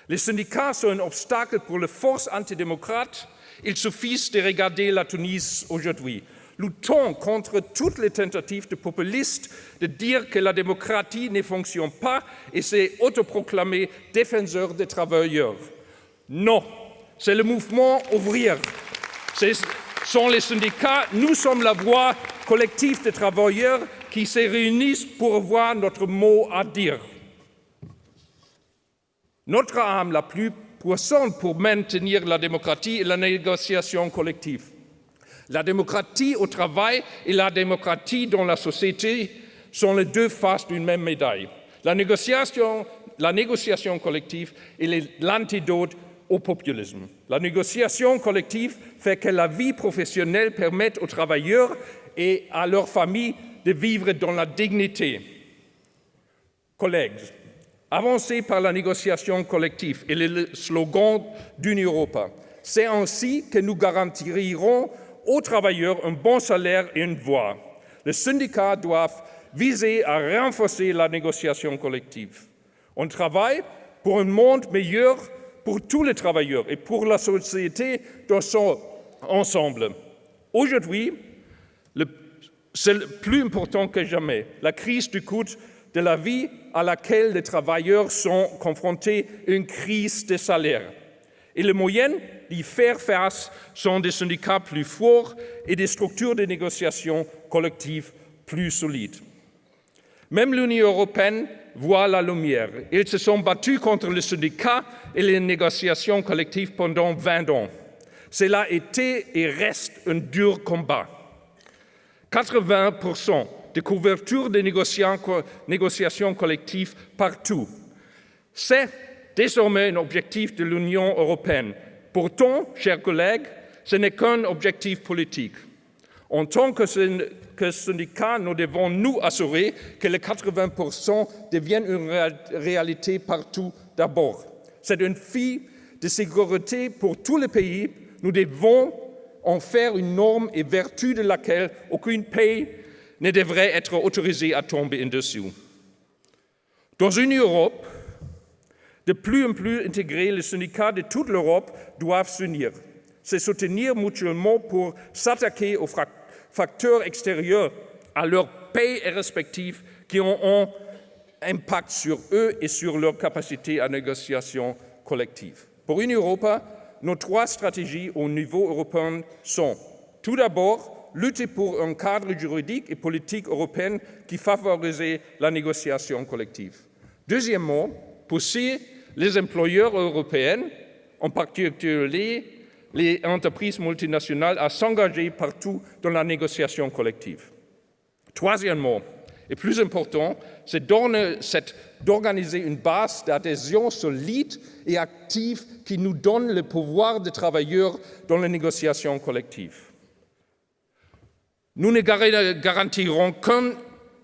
S7: Les syndicats sont un obstacle pour les forces antidémocrates. Il suffit de regarder la Tunisie aujourd'hui. Luttons contre toutes les tentatives de populistes de dire que la démocratie ne fonctionne pas et s'est autoproclamé défenseur des travailleurs. Non, c'est le mouvement ouvrier. Ce sont les syndicats, nous sommes la voix collective des travailleurs qui se réunissent pour avoir notre mot à dire. Notre arme la plus puissante pour maintenir la démocratie est la négociation collective. La démocratie au travail et la démocratie dans la société sont les 2 faces d'une même médaille. La négociation collective est l'antidote au populisme. La négociation collective fait que la vie professionnelle permette aux travailleurs et à leurs familles de vivre dans la dignité. Collègues, avancer par la négociation collective est le slogan d'Uni-Europa. C'est ainsi que nous garantirons aux travailleurs un bon salaire et une voix. Les syndicats doivent viser à renforcer la négociation collective. On travaille pour un monde meilleur pour tous les travailleurs et pour la société dans son ensemble. Aujourd'hui, c'est plus important que jamais. La crise du coût de la vie à laquelle les travailleurs sont confrontés est une crise des salaires. Et les moyens d'y faire face sont des syndicats plus forts et des structures de négociation collective plus solides. Même l'Union européenne voit la lumière. Ils se sont battus contre les syndicats et les négociations collectives pendant 20 ans. Cela était et reste un dur combat. 80% de couverture des négociations collectives partout. C'est désormais un objectif de l'Union européenne. Pourtant, chers collègues, ce n'est qu'un objectif politique. En tant que syndicats, nous devons nous assurer que les 80% deviennent une réalité partout d'abord. C'est une fille de sécurité pour tous les pays, nous devons en faire une norme et vertu de laquelle aucun pays ne devrait être autorisé à tomber en dessous. Dans une Europe de plus en plus intégrée, les syndicats de toute l'Europe doivent s'unir, se soutenir mutuellement pour s'attaquer aux facteurs extérieurs à leur pays respectifs qui ont un impact sur eux et sur leur capacité à négociation collective. Pour une Europe, nos 3 stratégies au niveau européen sont tout d'abord lutter pour un cadre juridique et politique européen qui favorise la négociation collective. Deuxièmement, pousser les employeurs européens, en particulier les entreprises multinationales, à s'engager partout dans la négociation collective. Troisièmement, et plus important, c'est d'organiser une base d'adhésion solide et active qui nous donne le pouvoir de travailleurs dans la négociation collective. Nous ne garantirons qu'une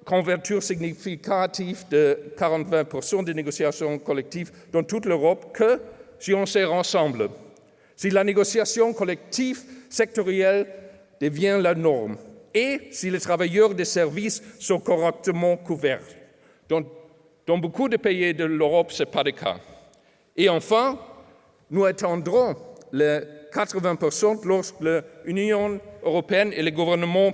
S7: couverture significative de 40-20% des négociations collectives dans toute l'Europe que si on sert ensemble, si la négociation collective sectorielle devient la norme et si les travailleurs des services sont correctement couverts. Dans beaucoup de pays de l'Europe, ce n'est pas le cas. Et enfin, nous attendrons les 80% lorsque l'Union européenne et les gouvernements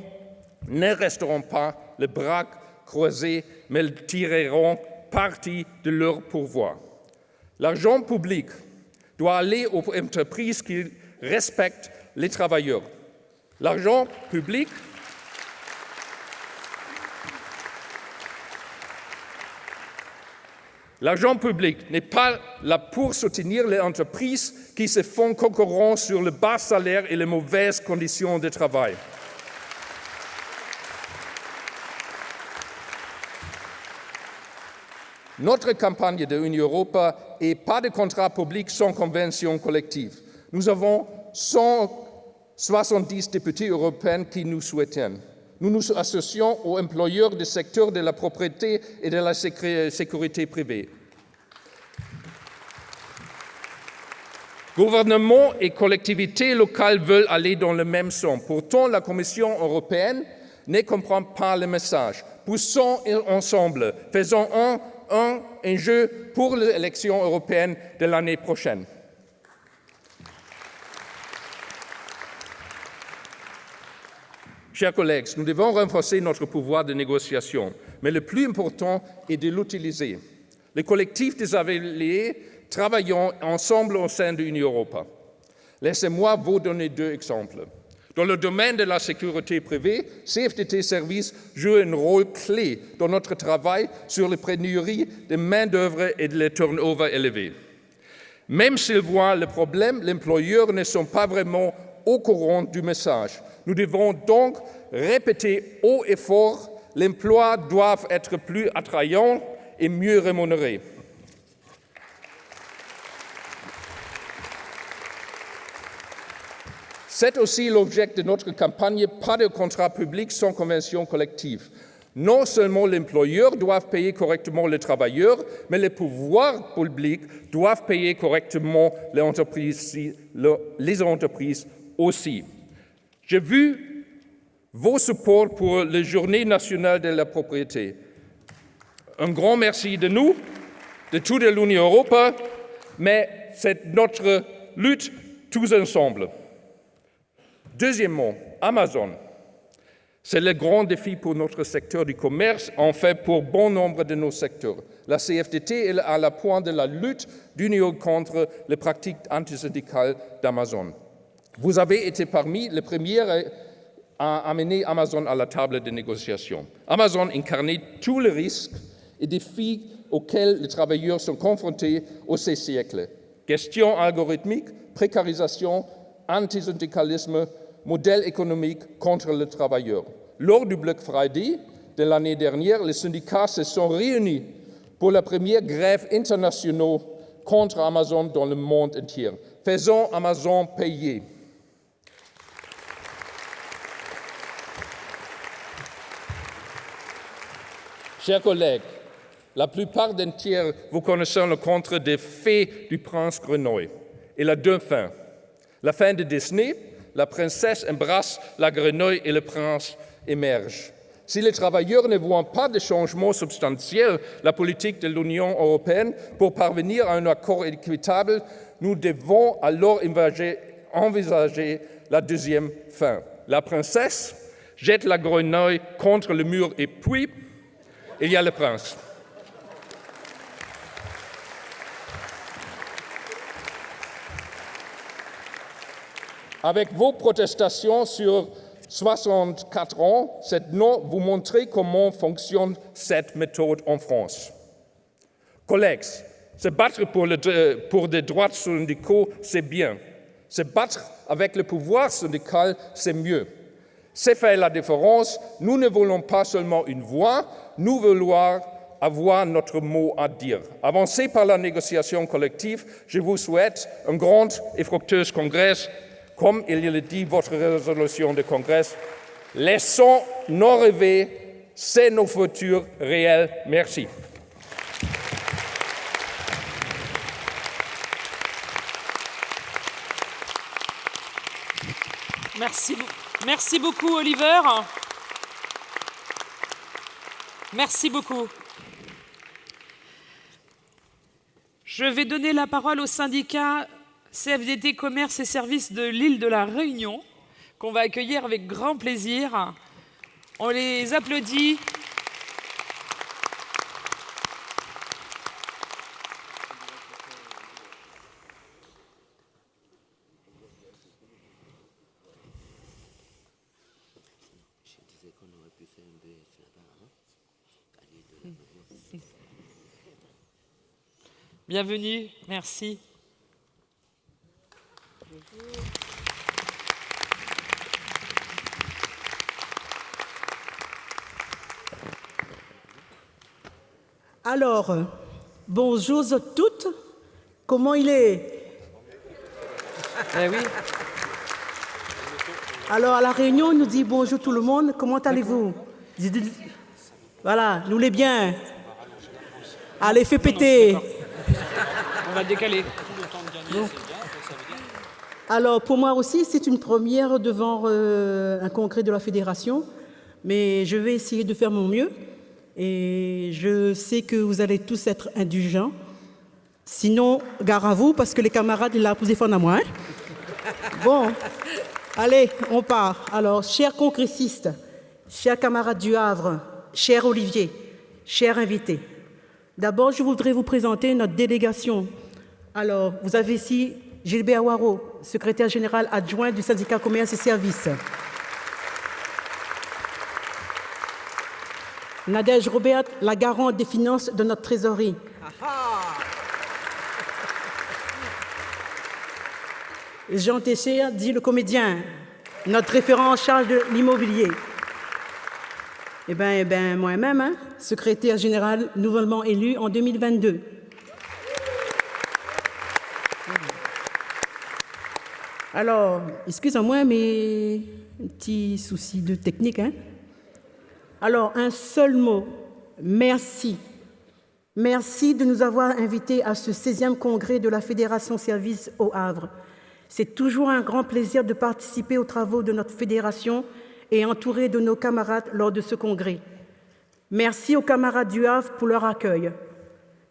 S7: ne resteront pas les bras croisés, mais tireront parti de leur pouvoir. L'argent public doit aller aux entreprises qui respectent les travailleurs. L'argent public n'est pas là pour soutenir les entreprises qui se font concurrence sur le bas salaire et les mauvaises conditions de travail. Notre campagne de l'Union européenne est pas de contrat public sans convention collective. Nous avons 170 députés européens qui nous soutiennent. Nous nous associons aux employeurs du secteur de la propriété et de la sécurité privée. Gouvernements et collectivités locales veulent aller dans le même sens. Pourtant, la Commission européenne ne comprend pas le message. Poussons ensemble, faisons un jeu pour les élections européennes de l'année prochaine. Chers collègues, nous devons renforcer notre pouvoir de négociation, mais le plus important est de l'utiliser. Les collectifs des avaliers travaillons ensemble au sein de l'Union européenne. Laissez-moi vous donner 2 exemples. Dans le domaine de la sécurité privée, CFDT Services joue un rôle clé dans notre travail sur les pénuries de main-d'œuvre et de turnover élevés. Même s'ils voient le problème, les employeurs ne sont pas vraiment au courant du message. Nous devons donc répéter haut et fort, l'emploi doit être plus attrayant et mieux rémunéré. C'est aussi l'objet de notre campagne « Pas de contrat public sans convention collective ». Non seulement l'employeur doit payer correctement les travailleurs, mais les pouvoirs publics doivent payer correctement les entreprises aussi. J'ai vu vos supports pour la Journée nationale de la propriété. Un grand merci de nous, de toute l'Union européenne, mais c'est notre lutte tous ensemble. Deuxièmement, Amazon. C'est le grand défi pour notre secteur du commerce, en fait pour bon nombre de nos secteurs. La CFDT est à la pointe de la lutte d'union contre les pratiques antisyndicales d'Amazon. Vous avez été parmi les premiers à amener Amazon à la table de négociation. Amazon incarnait tous les risques et défis auxquels les travailleurs sont confrontés au ces siècles. Questions algorithmiques, précarisation, antisyndicalisme, modèle économique contre le travailleur. Lors du Black Friday de l'année dernière, les syndicats se sont réunis pour la première grève internationale contre Amazon dans le monde entier. Faisons Amazon payer. Chers collègues, la plupart d'entre vous connaissent le conte des fées du prince Grenouille et la dauphin. La fin de Disney, la princesse embrasse la grenouille et le prince émerge. Si les travailleurs ne voient pas de changement substantiel, la politique de l'Union européenne pour parvenir à un accord équitable, nous devons alors envisager la deuxième fin. La princesse jette la grenouille contre le mur et puis il y a le prince. Avec vos protestations sur 64 ans, cette note vous montre comment fonctionne cette méthode en France. Collègues, se battre pour des droits syndicaux, c'est bien. Se battre avec le pouvoir syndical, c'est mieux. C'est faire la différence. Nous ne voulons pas seulement une voix, nous voulons avoir notre mot à dire. Avancez par la négociation collective. Je vous souhaite un grand et fructueux congrès. Comme il le dit votre résolution de congrès, laissons nos rêver, c'est nos futurs réels. Merci.
S1: Merci beaucoup, Oliver. Merci beaucoup. Je vais donner la parole au syndicat CFDT Commerce et Services de l'île de la Réunion, qu'on va accueillir avec grand plaisir. On les applaudit. Bienvenue, merci.
S8: Alors, bonjour à toutes. Comment il est?
S1: Eh oui.
S8: Alors, à la réunion, on nous dit bonjour tout le monde. Comment allez-vous? Voilà, nous les bien. Allez, fais péter.
S1: On va décaler.
S8: Bon. Alors, pour moi aussi, c'est une première devant un congrès de la fédération, mais je vais essayer de faire mon mieux. Et je sais que vous allez tous être indulgents. Sinon, gare à vous, parce que les camarades, ils sont là pour défendre à moi. Hein? Bon, allez, on part. Alors, chers congressistes, chers camarades du Havre, cher Olivier, chers invités, d'abord, je voudrais vous présenter notre délégation. Alors, vous avez ici Gilbert Waro, secrétaire général adjoint du syndicat Commerce et Services. Nadège Robert, la garante des finances de notre trésorerie. Jean Técher, dit le comédien, notre référent en charge de l'immobilier. Eh bien, moi-même, hein, secrétaire général nouvellement élu en 2022. Alors, excusez-moi, mais un petit souci de technique, hein. Alors, un seul mot, merci. Merci de nous avoir invités à ce 16e congrès de la Fédération Service au Havre. C'est toujours un grand plaisir de participer aux travaux de notre fédération et entouré de nos camarades lors de ce congrès. Merci aux camarades du Havre pour leur accueil.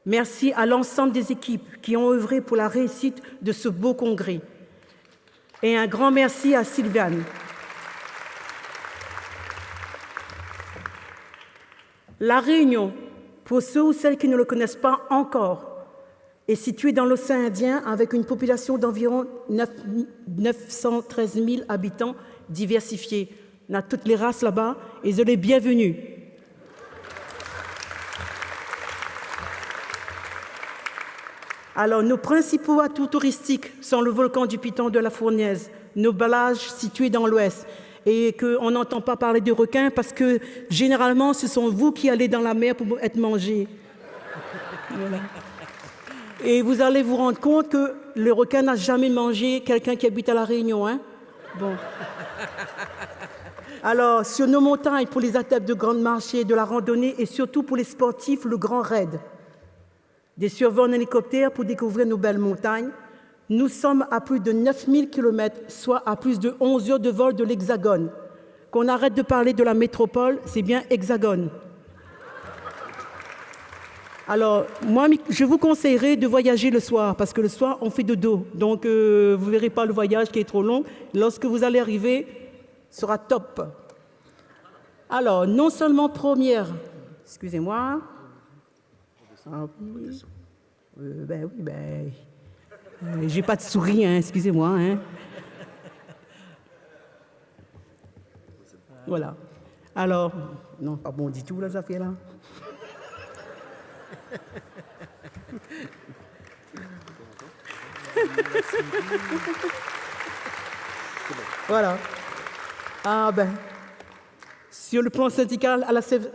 S8: Merci à l'ensemble des équipes qui ont œuvré pour la réussite de ce beau congrès. Et un grand merci à Sylviane. La Réunion, pour ceux ou celles qui ne le connaissent pas encore, est située dans l'océan Indien avec une population d'environ 913 000 habitants diversifiés. On a toutes les races là-bas et je les bienvenus. Alors, nos principaux atouts touristiques sont le volcan du Piton de la Fournaise, nos ballages situés dans l'ouest, et qu'on n'entend pas parler de requins parce que généralement, ce sont vous qui allez dans la mer pour être mangés. Voilà. Et vous allez vous rendre compte que le requin n'a jamais mangé quelqu'un qui habite à La Réunion. Hein? Bon. Alors, sur nos montagnes, pour les adeptes de grandes marchés, de la randonnée et surtout pour les sportifs, le Grand Raid. Des survols en hélicoptère pour découvrir nos belles montagnes, Nous sommes à plus de 9000 km, soit à plus de 11 heures de vol de l'Hexagone. Qu'on arrête de parler de la métropole, c'est bien Hexagone. Alors, moi, je vous conseillerais de voyager le soir, parce que le soir, on fait de dos. Donc, vous ne verrez pas le voyage qui est trop long. Lorsque vous allez arriver, ce sera top. Alors, non seulement première... Excusez-moi. Ah, oui. J'ai pas de souris, hein, excusez-moi. Hein. Voilà. Alors, non, pas bon du tout, là, ça fait là. Voilà. Ah ben, sur le plan syndical,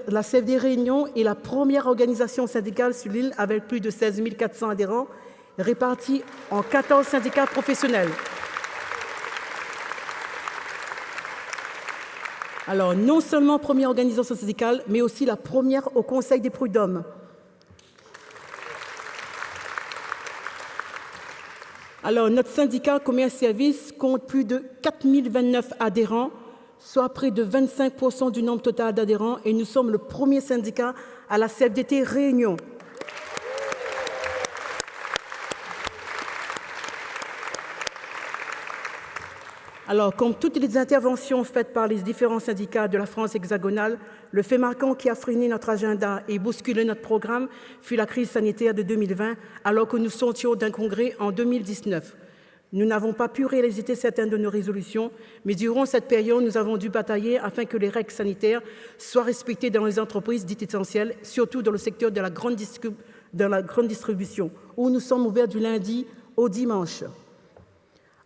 S8: la CFD Réunion est la première organisation syndicale sur l'île avec plus de 16 400 adhérents répartis en 14 syndicats professionnels. Alors, non seulement première organisation syndicale, mais aussi la première au Conseil des prud'hommes. Alors, notre syndicat Commerce Service compte plus de 4029 adhérents, soit près de 25% du nombre total d'adhérents, et nous sommes le premier syndicat à la CFDT Réunion. Alors, comme toutes les interventions faites par les différents syndicats de la France hexagonale, le fait marquant qui a freiné notre agenda et bousculé notre programme fut la crise sanitaire de 2020, alors que nous sortions d'un congrès en 2019. Nous n'avons pas pu réaliser certaines de nos résolutions, mais durant cette période, nous avons dû batailler afin que les règles sanitaires soient respectées dans les entreprises dites essentielles, surtout dans le secteur de la grande distribution, où nous sommes ouverts du lundi au dimanche.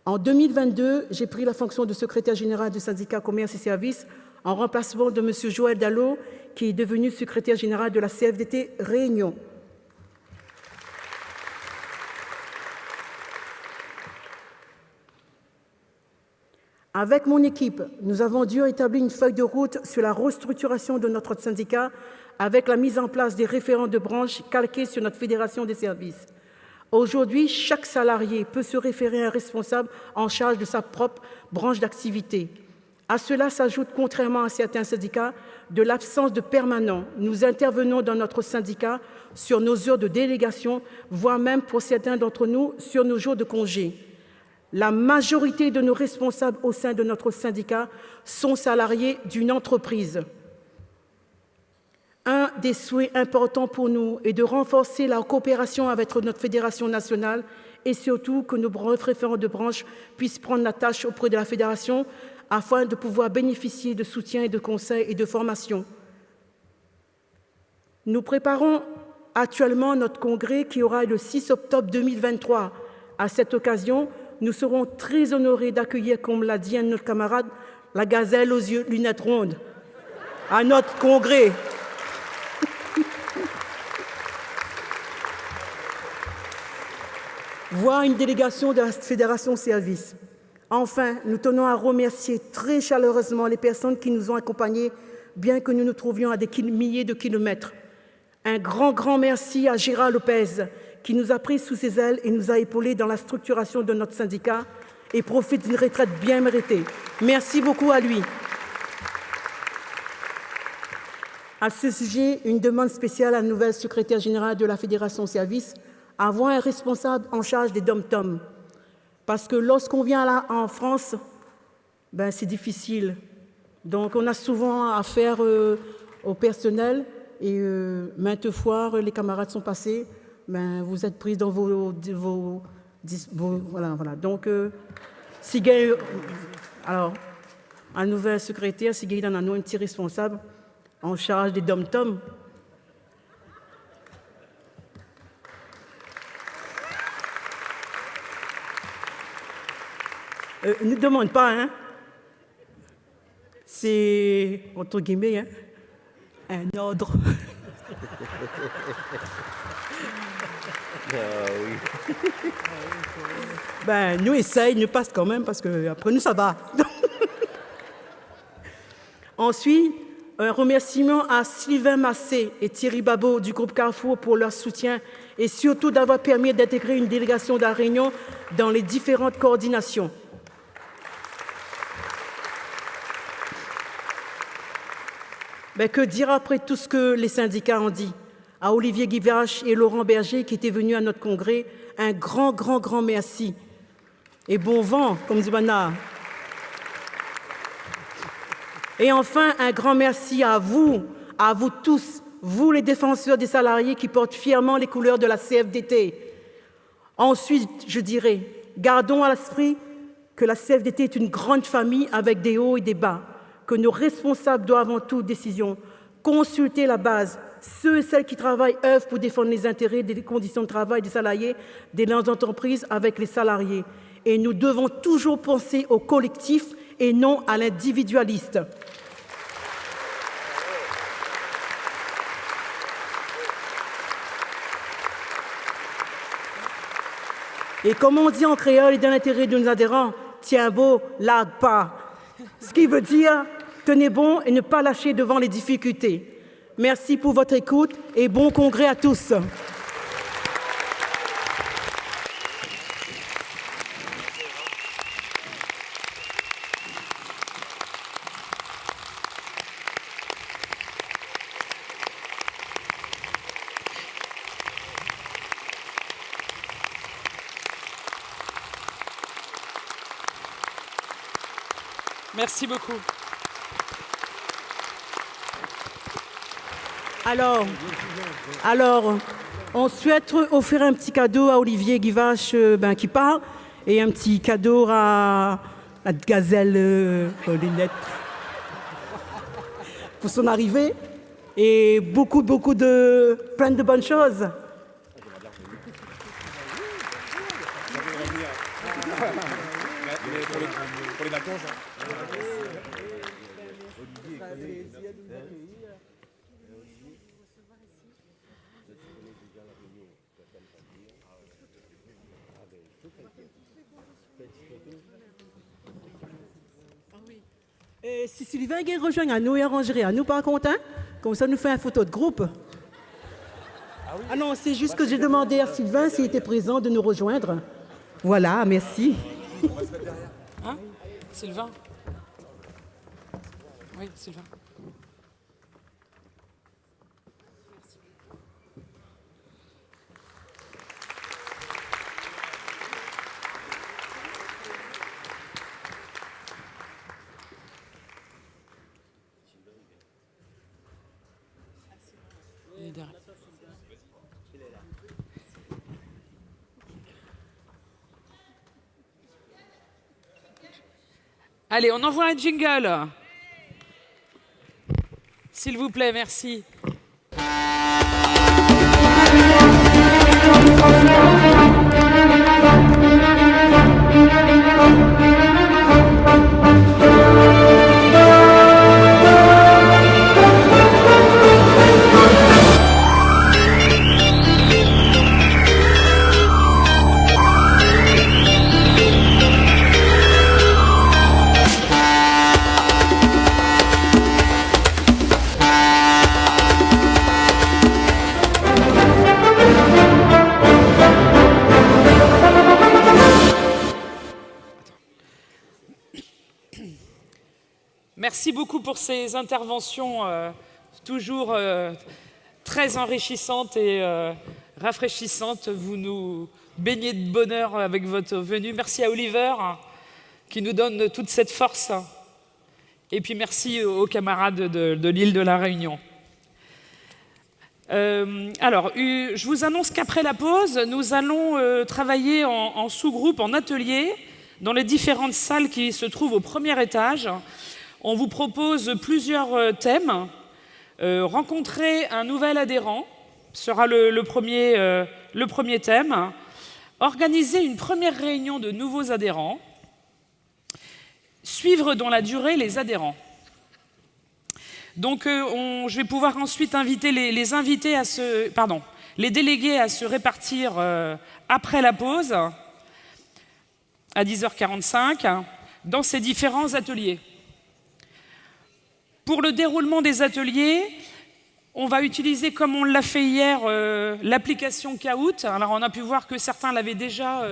S8: En 2022, j'ai pris la fonction de secrétaire général du syndicat Commerce et Services en remplacement de M. Joël Dallot, qui est devenu secrétaire général de la CFDT Réunion. Avec mon équipe, nous avons dû établir une feuille de route sur la restructuration de notre syndicat avec la mise en place des référents de branche calqués sur notre fédération des services. Aujourd'hui, chaque salarié peut se référer à un responsable en charge de sa propre branche d'activité. À cela s'ajoute, contrairement à certains syndicats, de l'absence de permanent. Nous intervenons dans notre syndicat sur nos heures de délégation, voire même pour certains d'entre nous sur nos jours de congé. La majorité de nos responsables au sein de notre syndicat sont salariés d'une entreprise. Un des souhaits importants pour nous est de renforcer la coopération avec notre fédération nationale et surtout que nos référents de branche puissent prendre la tâche auprès de la fédération afin de pouvoir bénéficier de soutien et de conseils et de formation. Nous préparons actuellement notre congrès qui aura lieu le 6 octobre 2023. À cette occasion, nous serons très honorés d'accueillir, comme l'a dit un de nos camarades, la gazelle aux yeux lunettes rondes à notre congrès. Voire une délégation de la Fédération Service. Enfin, nous tenons à remercier très chaleureusement les personnes qui nous ont accompagnés, bien que nous nous trouvions à des milliers de kilomètres. Un grand merci à Gérard Lopez, qui nous a pris sous ses ailes et nous a épaulés dans la structuration de notre syndicat et profite d'une retraite bien méritée. Merci beaucoup à lui. À ce sujet, une demande spéciale à la nouvelle secrétaire générale de la Fédération Service, avoir un responsable en charge des dom-toms. Parce que lorsqu'on vient là en France, ben c'est difficile. Donc on a souvent affaire au personnel et maintes fois les camarades sont passés, ben vous êtes pris dans vos voilà. Donc Sigay, alors un nouvel secrétaire, Sigay en a nous un petit responsable en charge des dom-toms. Ne demande pas, hein. C'est, entre guillemets, hein, un ordre. Ben, nous essayons, nous passe quand même, parce qu'après nous, ça va. Ensuite, Un remerciement à Sylvain Massé et Thierry Babot du groupe Carrefour pour leur soutien et surtout d'avoir permis d'intégrer une délégation de la Réunion dans les différentes coordinations. Mais que dire après tout ce que les syndicats ont dit? À Olivier Guivache et Laurent Berger qui étaient venus à notre congrès, un grand merci. Et bon vent, comme dit Bana. Et enfin, un grand merci à vous tous, vous les défenseurs des salariés qui portent fièrement les couleurs de la CFDT. Ensuite, je dirais, gardons à l'esprit que la CFDT est une grande famille avec des hauts et des bas, que nos responsables doivent en toute décision consulter la base. Ceux et celles qui travaillent œuvrent pour défendre les intérêts des conditions de travail des salariés, des grandes entreprises avec les salariés. Et nous devons toujours penser au collectif et non à l'individualiste. Et comme on dit en créole et dans l'intérêt de nos adhérents, tiens beau, lag pas. Ce qui veut dire, tenez bon et ne pas lâcher devant les difficultés. Merci pour votre écoute et bon congrès à tous.
S1: Merci beaucoup.
S8: Alors, on souhaite offrir un petit cadeau à Olivier Guivache qui part et un petit cadeau à la gazelle Paulinette pour son arrivée et plein de bonnes choses.
S6: Pour les vacances.
S8: Et si Sylvain rejoint à nous et arrangerait à nous par contre, hein, comme ça nous fait une photo de groupe. Ah non, c'est juste que j'ai demandé à Sylvain s'il était présent de nous rejoindre. Voilà, merci.
S1: Hein, Sylvain? Oui, Sylvain. Allez, on envoie un jingle. S'il vous plaît, merci. Merci beaucoup pour ces interventions toujours très enrichissantes et rafraîchissantes. Vous nous baignez de bonheur avec votre venue. Merci à Oliver qui nous donne toute cette force. Et puis merci aux camarades de l'île de la Réunion. Alors, je vous annonce qu'après la pause, nous allons travailler en sous-groupe, en atelier, dans les différentes salles qui se trouvent au premier étage. On vous propose plusieurs thèmes. Rencontrer un nouvel adhérent sera le premier thème. Organiser une première réunion de nouveaux adhérents. Suivre dans la durée les adhérents. Donc, je vais pouvoir ensuite inviter les délégués à se répartir après la pause, à 10h45, dans ces différents ateliers. Pour le déroulement des ateliers, on va utiliser, comme on l'a fait hier, l'application Kahoot. Alors on a pu voir que certains l'avaient déjà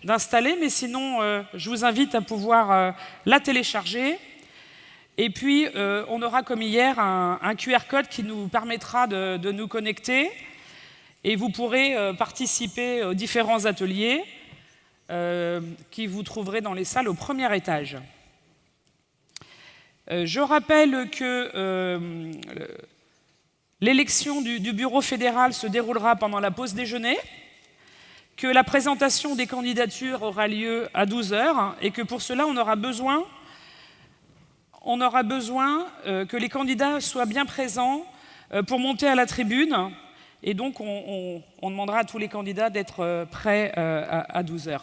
S1: installée, mais sinon, je vous invite à pouvoir la télécharger. Et puis, on aura, comme hier, un QR code qui nous permettra de nous connecter. Et vous pourrez participer aux différents ateliers qui vous trouverez dans les salles au premier étage. Je rappelle que l'élection du bureau fédéral se déroulera pendant la pause déjeuner, que la présentation des candidatures aura lieu à 12 h et que pour cela, on aura besoin que les candidats soient bien présents pour monter à la tribune. Et donc, on demandera à tous les candidats d'être prêts à 12 h.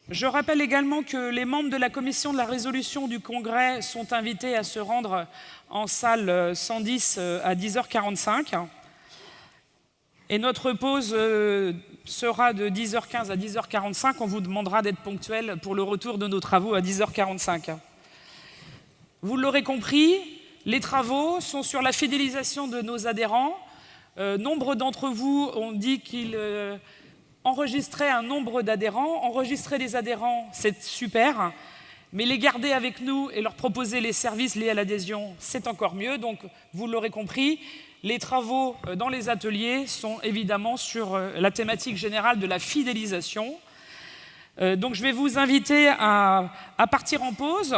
S1: Je rappelle également que les membres de la commission de la résolution du Congrès sont invités à se rendre en salle 110 à 10h45. Et notre pause sera de 10h15 à 10h45. On vous demandera d'être ponctuel pour le retour de nos travaux à 10h45. Vous l'aurez compris, les travaux sont sur la fidélisation de nos adhérents. Nombre d'entre vous ont dit qu'ils enregistraient un nombre d'adhérents. Enregistrer des adhérents, c'est super, mais les garder avec nous et leur proposer les services liés à l'adhésion, c'est encore mieux. Donc, vous l'aurez compris, les travaux dans les ateliers sont évidemment sur la thématique générale de la fidélisation. Donc, je vais vous inviter à partir en pause.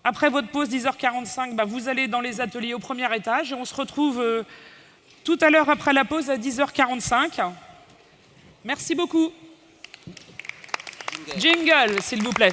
S1: Après votre pause, 10h45, vous allez dans les ateliers au premier étage et on se retrouve tout à l'heure après la pause à 10h45. Merci beaucoup. Jingle, s'il vous plaît.